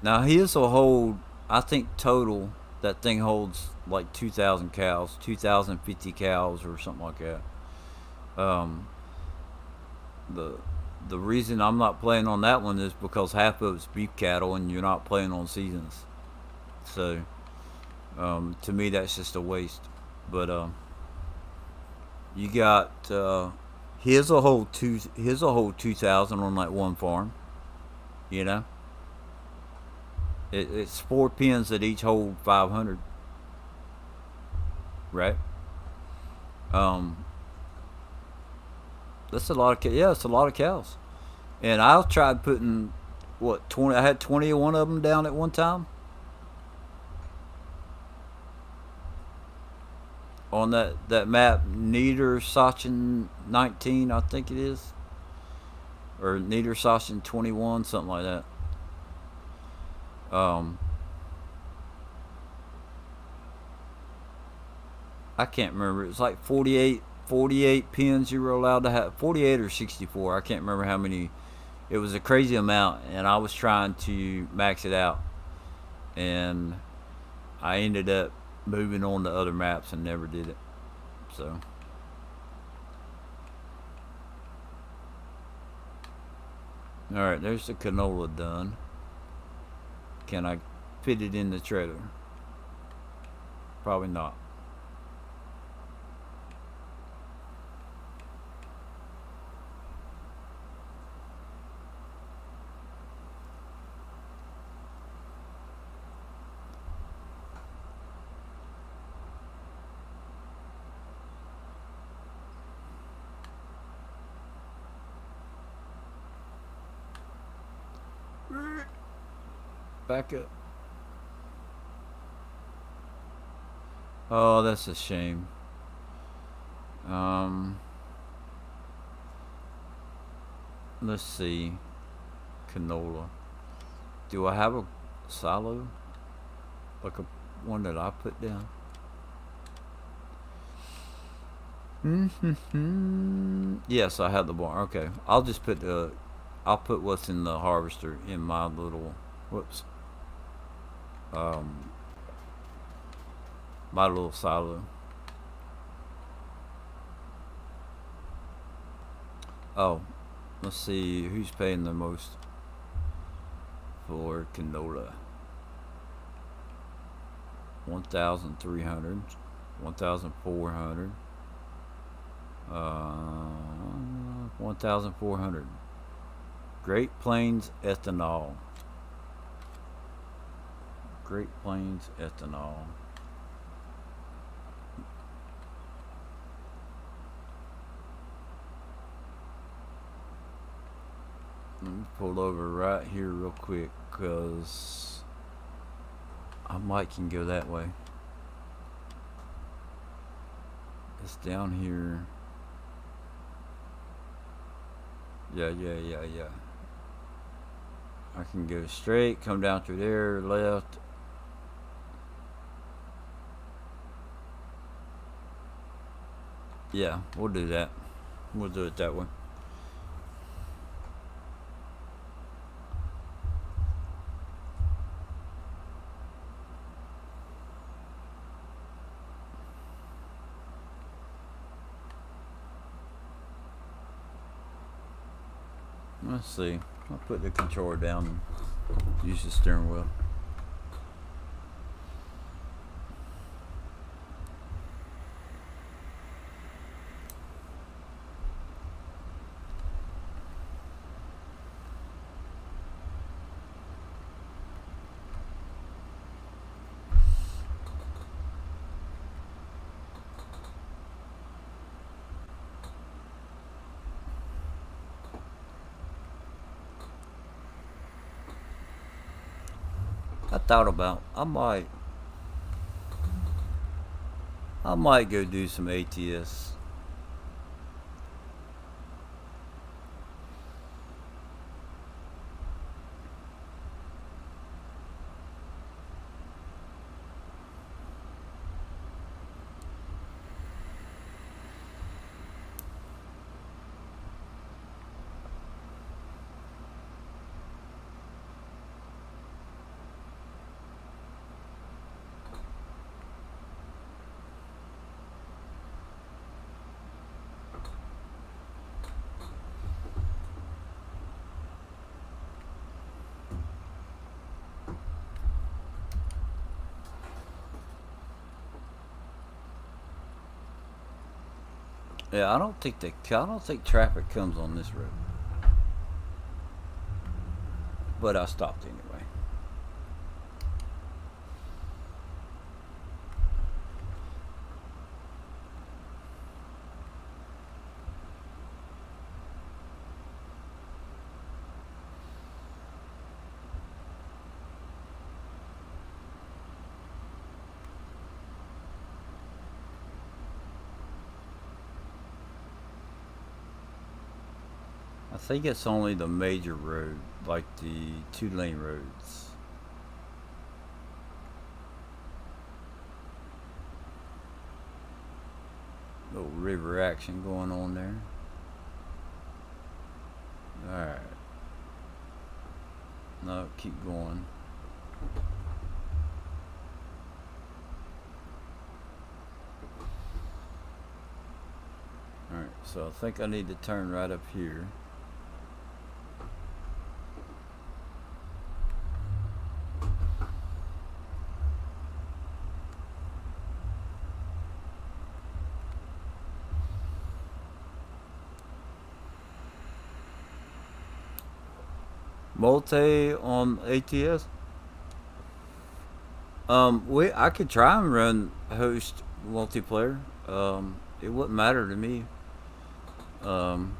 Now his will hold, I think total that thing holds like 2,000 cows, 2,050 cows or something like that. Um, the the reason I'm not playing on that one is because half of it's beef cattle and you're not playing on seasons. So to me that's just a waste. But you got his will hold 2,000 on that one farm. You know, it's four pens that each hold 500. Right. Um, that's a lot of yeah, it's a lot of cows. And I tried putting what 20. I had 21 of them down at one time on that map. Niedersachsen 19, I think it is, or Niedersachsen 21, something like that. Um, I can't remember. It's like 48 pins you were allowed to have. 48 or 64. I can't remember how many. It was a crazy amount, and I was trying to max it out, and I ended up moving on to other maps and never did it. So, all right, there's the canola done. Can I fit it in the trailer? Probably not. back up. Oh, that's a shame. Let's see. Canola. Do I have a silo? Like a one that I put down? Yes, I have the barn. Okay, I'll just put I'll put what's in the harvester in my little whoops um my little silo. Oh, let's see who's paying the most for canola. 1,300, 1,400, 1,400. Great Plains ethanol. Great Plains ethanol. Let me pull over right here real quick because I might can go that way. It's down here. Yeah. I can go straight, come down through there, left. Yeah, we'll do that. We'll do it that way. Let's see. I'll put the controller down and use the steering wheel. I thought about I might go do some ATS. Yeah, I don't think traffic comes on this road, but I stopped anyway. I think it's only the major road, like the 2 lane roads. Little river action going on there. Alright. No, keep going. Alright, so I think I need to turn right up here. Multi on ATS. I could try and run host multiplayer. It wouldn't matter to me. Um,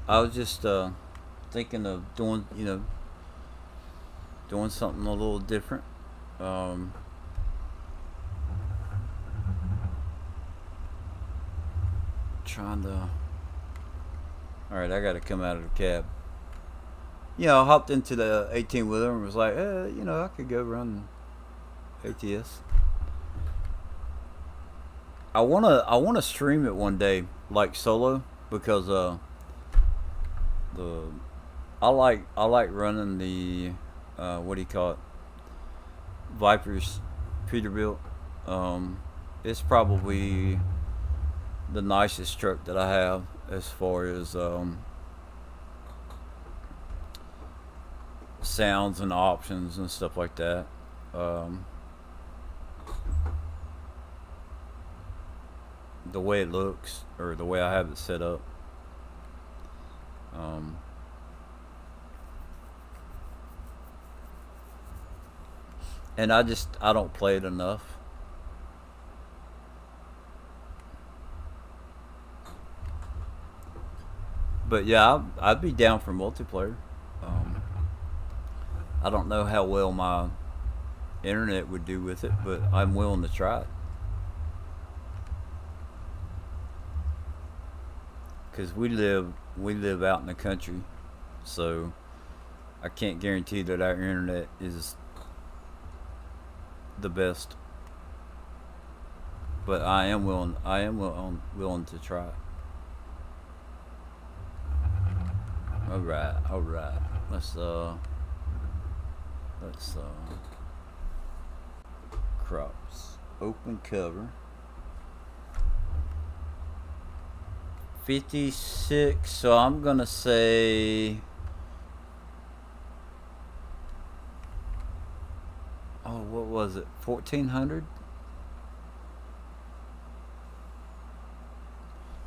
I was just thinking of doing, doing something a little different. Um, trying to. All right, I got to come out of the cab. I hopped into the 18 wheeler and was like, I could go run ATS. I wanna stream it one day, like solo, because the I like running the what do you call it, Vipers Peterbilt. It's probably the nicest truck that I have as far as sounds and options and stuff like that. Um, the way it looks or the way I have it set up. Um, and I don't play it enough. But yeah, I'd be down for multiplayer. Um, I don't know how well my internet would do with it, but I'm willing to try it because we live out in the country, so I can't guarantee that our internet is the best. But I am willing to try it. All right. Let's let's crops open cover 56. So I'm gonna say, oh, what was it? 1400.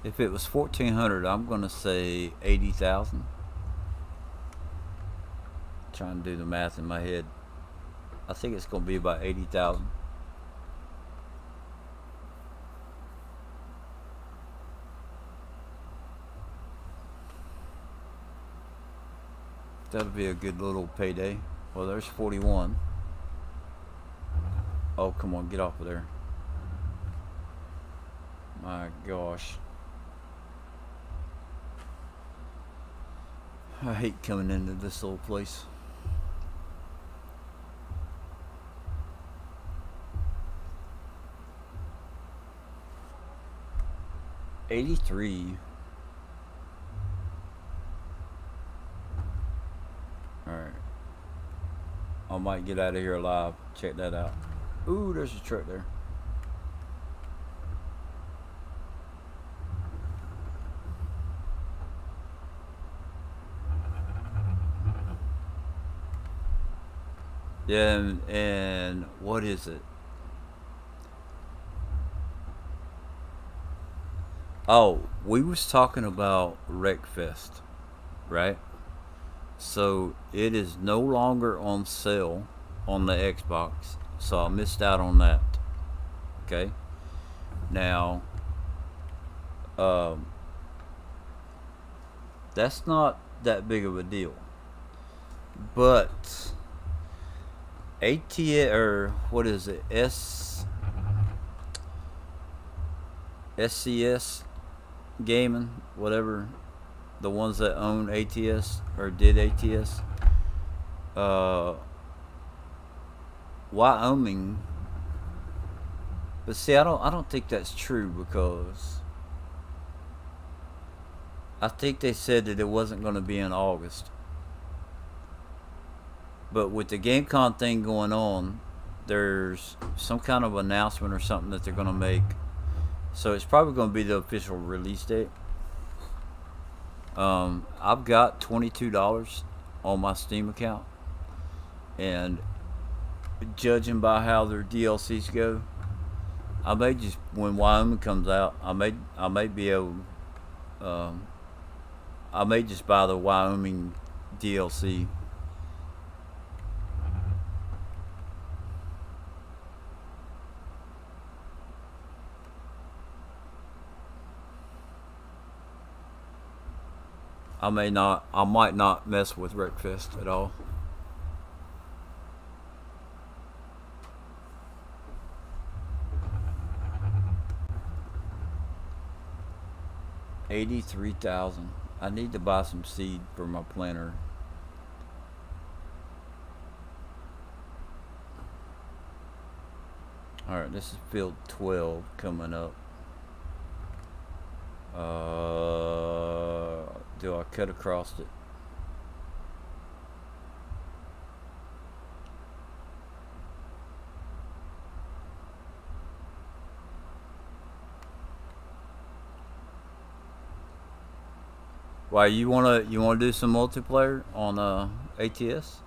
If it was 1400, I'm gonna say 80,000. Trying to do the math in my head. I think it's gonna be about 80,000. That'll be a good little payday. Well, there's 41. Oh, come on, get off of there. My gosh. I hate coming into this little place. 83. Alright. I might get out of here alive. Check that out. Ooh, there's a truck there. Yeah, and what is it? Oh, we was talking about Wreckfest, right? So it is no longer on sale on the Xbox. So I missed out on that. Okay. Now, um, that's not that big of a deal. But AT or what is it? SCS Gaming, whatever, the ones that own ATS or did ATS, uh, Wyoming. But see, I don't think that's true because I think they said that it wasn't going to be in August. But with the GameCon thing going on, there's some kind of announcement or something that they're going to make. So it's probably going to be the official release date. I've got $22 on my Steam account, and judging by how their DLCs go, I may just when Wyoming comes out, I may be able, um, I may just buy the Wyoming DLC. I might not mess with Wreckfest at all. 83,000. I need to buy some seed for my planter. Alright, this is field 12 coming up. Do I cut across it? Why you wanna do some multiplayer on ATS?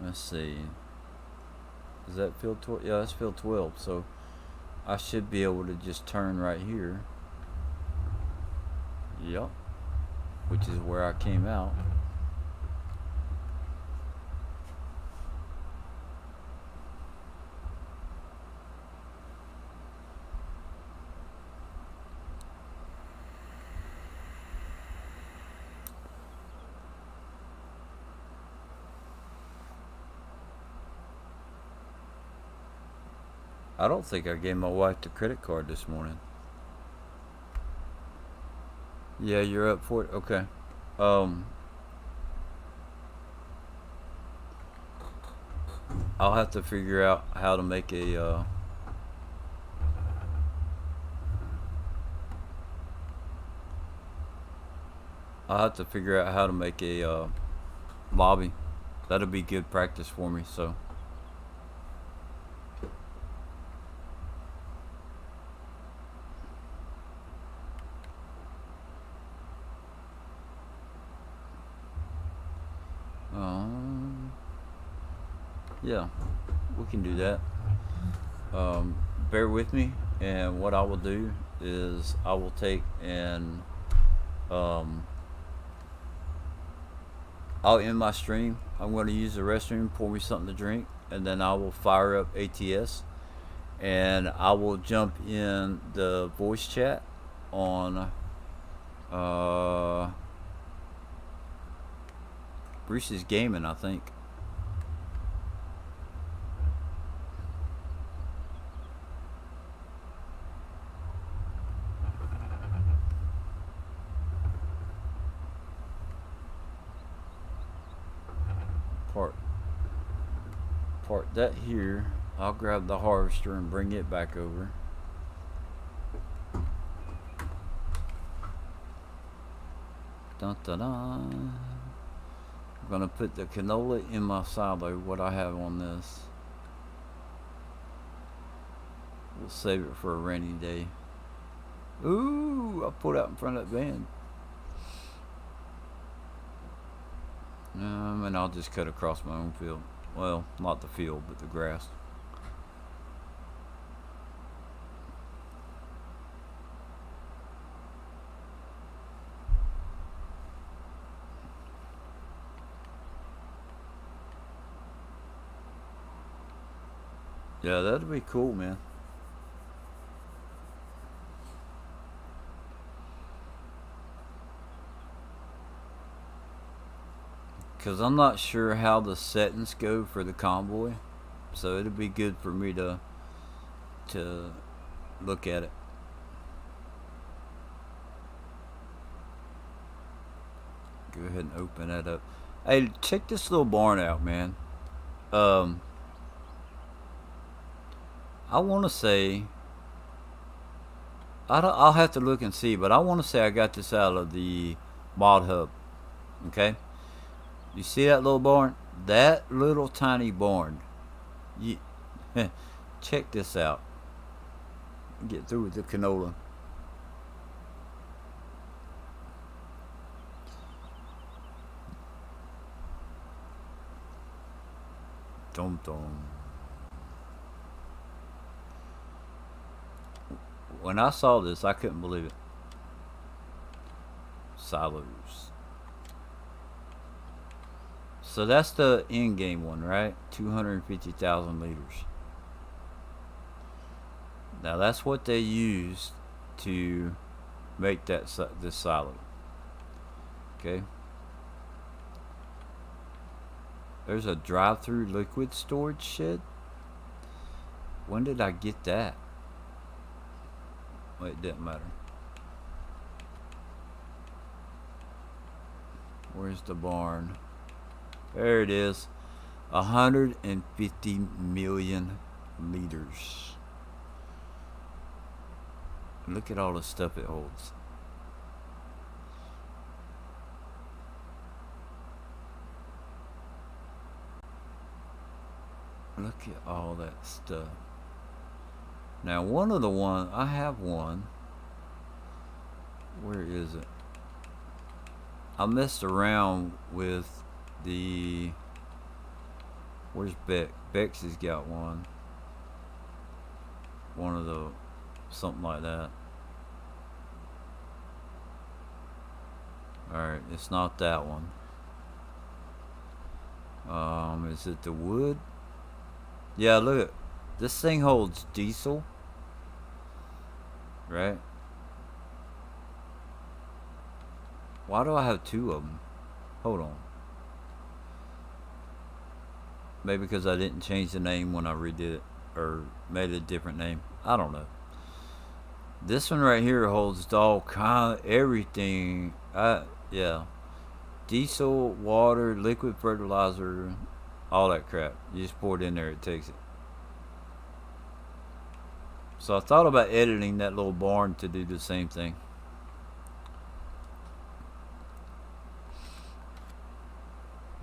Let's see. Is that field 12? Yeah, that's field 12. So I should be able to just turn right here. Yup. Which is where I came out. I don't think I gave my wife the credit card this morning. Yeah, you're up for it. Okay. Um, I'll have to figure out how to make a. I'll have to figure out how to make a lobby. That'll be good practice for me. So. Yeah, we can do that. Bear with me, and what I will do is I will take and um, I'll end my stream. I'm going to use the restroom, pour me something to drink, and then I will fire up ATS, and I will jump in the voice chat on Bruce's Gaming, I think. Part that here. I'll grab the harvester and bring it back over. Dun dun dun. I'm gonna put the canola in my silo. What I have on this. We'll save it for a rainy day. Ooh, I pulled out in front of that van. And I'll just cut across my own field. Well, not the field, but the grass. Yeah, that'd be cool, man. Because I'm not sure how the settings go for the convoy. So it'd be good for me to look at it. Go ahead and open that up. Hey, check this little barn out, man. I want to say I'll have to look and see, but I want to say I got this out of the mod hub. Okay, you see that little barn? That little tiny barn. You check this out. Get through with the canola. Dum dum. When I saw this, I couldn't believe it. Silos. So that's the in-game one, right? 250,000 liters. Now that's what they used to make this silo. Okay. There's a drive-through liquid storage shed. When did I get that? Well, it didn't matter. Where's the barn? There it is. 150 million liters. Look at all the stuff it holds. Look at all that stuff. Now, one of the ones, I have one. Where is it? I messed around with the... Where's Beck? Bex has got one. One of the... Something like that. Alright, it's not that one. Is it the wood? Yeah, look at... This thing holds diesel. Right? Why do I have two of them? Hold on. Maybe because I didn't change the name when I redid it. Or made a different name. I don't know. This one right here holds all kind of everything. Yeah. Diesel, water, liquid fertilizer, all that crap. You just pour it in there, it takes it. So I thought about editing that little barn to do the same thing.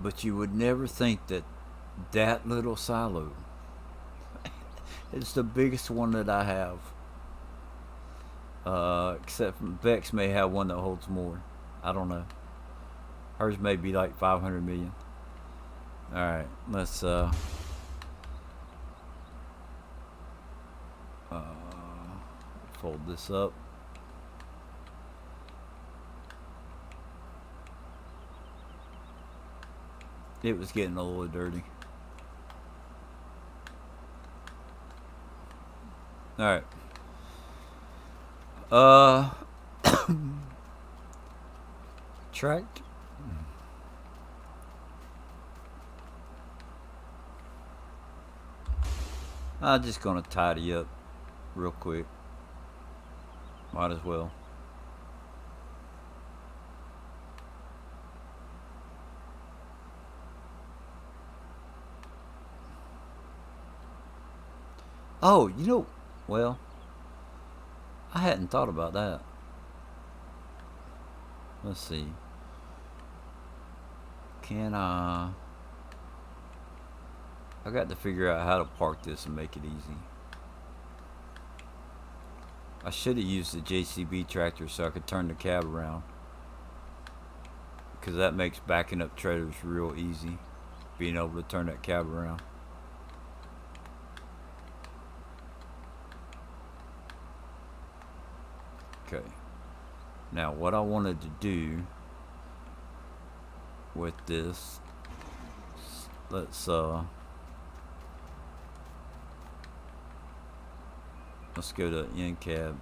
But you would never think that that little silo is the biggest one that I have. Except Bex may have one that holds more. I don't know. Hers may be like 500 million. Alright, let's fold this up. It was getting a little dirty. Alright. Tracked. I'm just gonna tidy up real quick. Might as well. Oh, you know, well, I hadn't thought about that. Let's see. Can I got to figure out how to park this and make it easy. I should have used the JCB tractor so I could turn the cab around. Because that makes backing up trailers real easy. Being able to turn that cab around. Okay. Now what I wanted to do with this, let's go to end cab,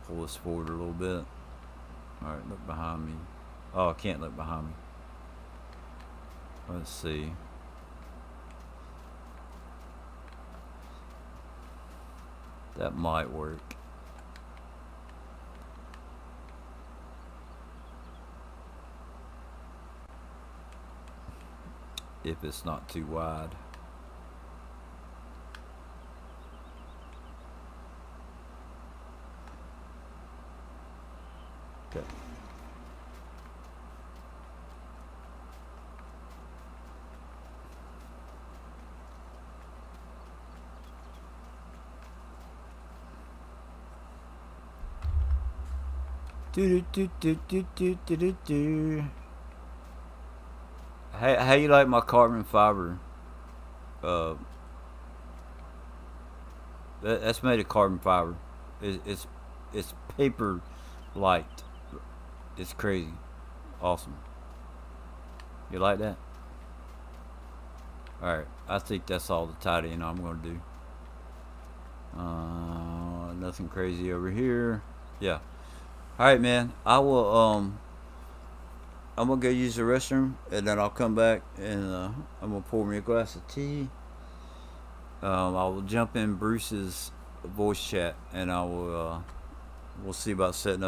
pull this forward a little bit. Alright, look behind me. Oh, I can't look behind me. Let's see. That might work. If it's not too wide. Okay. Do do do do do do do do. How you like my carbon fiber? That's made of carbon fiber. It's paper light. It's crazy, awesome. You like that? All right, I think that's all the tidying I'm gonna do. Nothing crazy over here. Yeah. All right, man. I will. I'm gonna go use the restroom, and then I'll come back and I'm gonna pour me a glass of tea. I will jump in Bruce's voice chat, and we'll see about setting up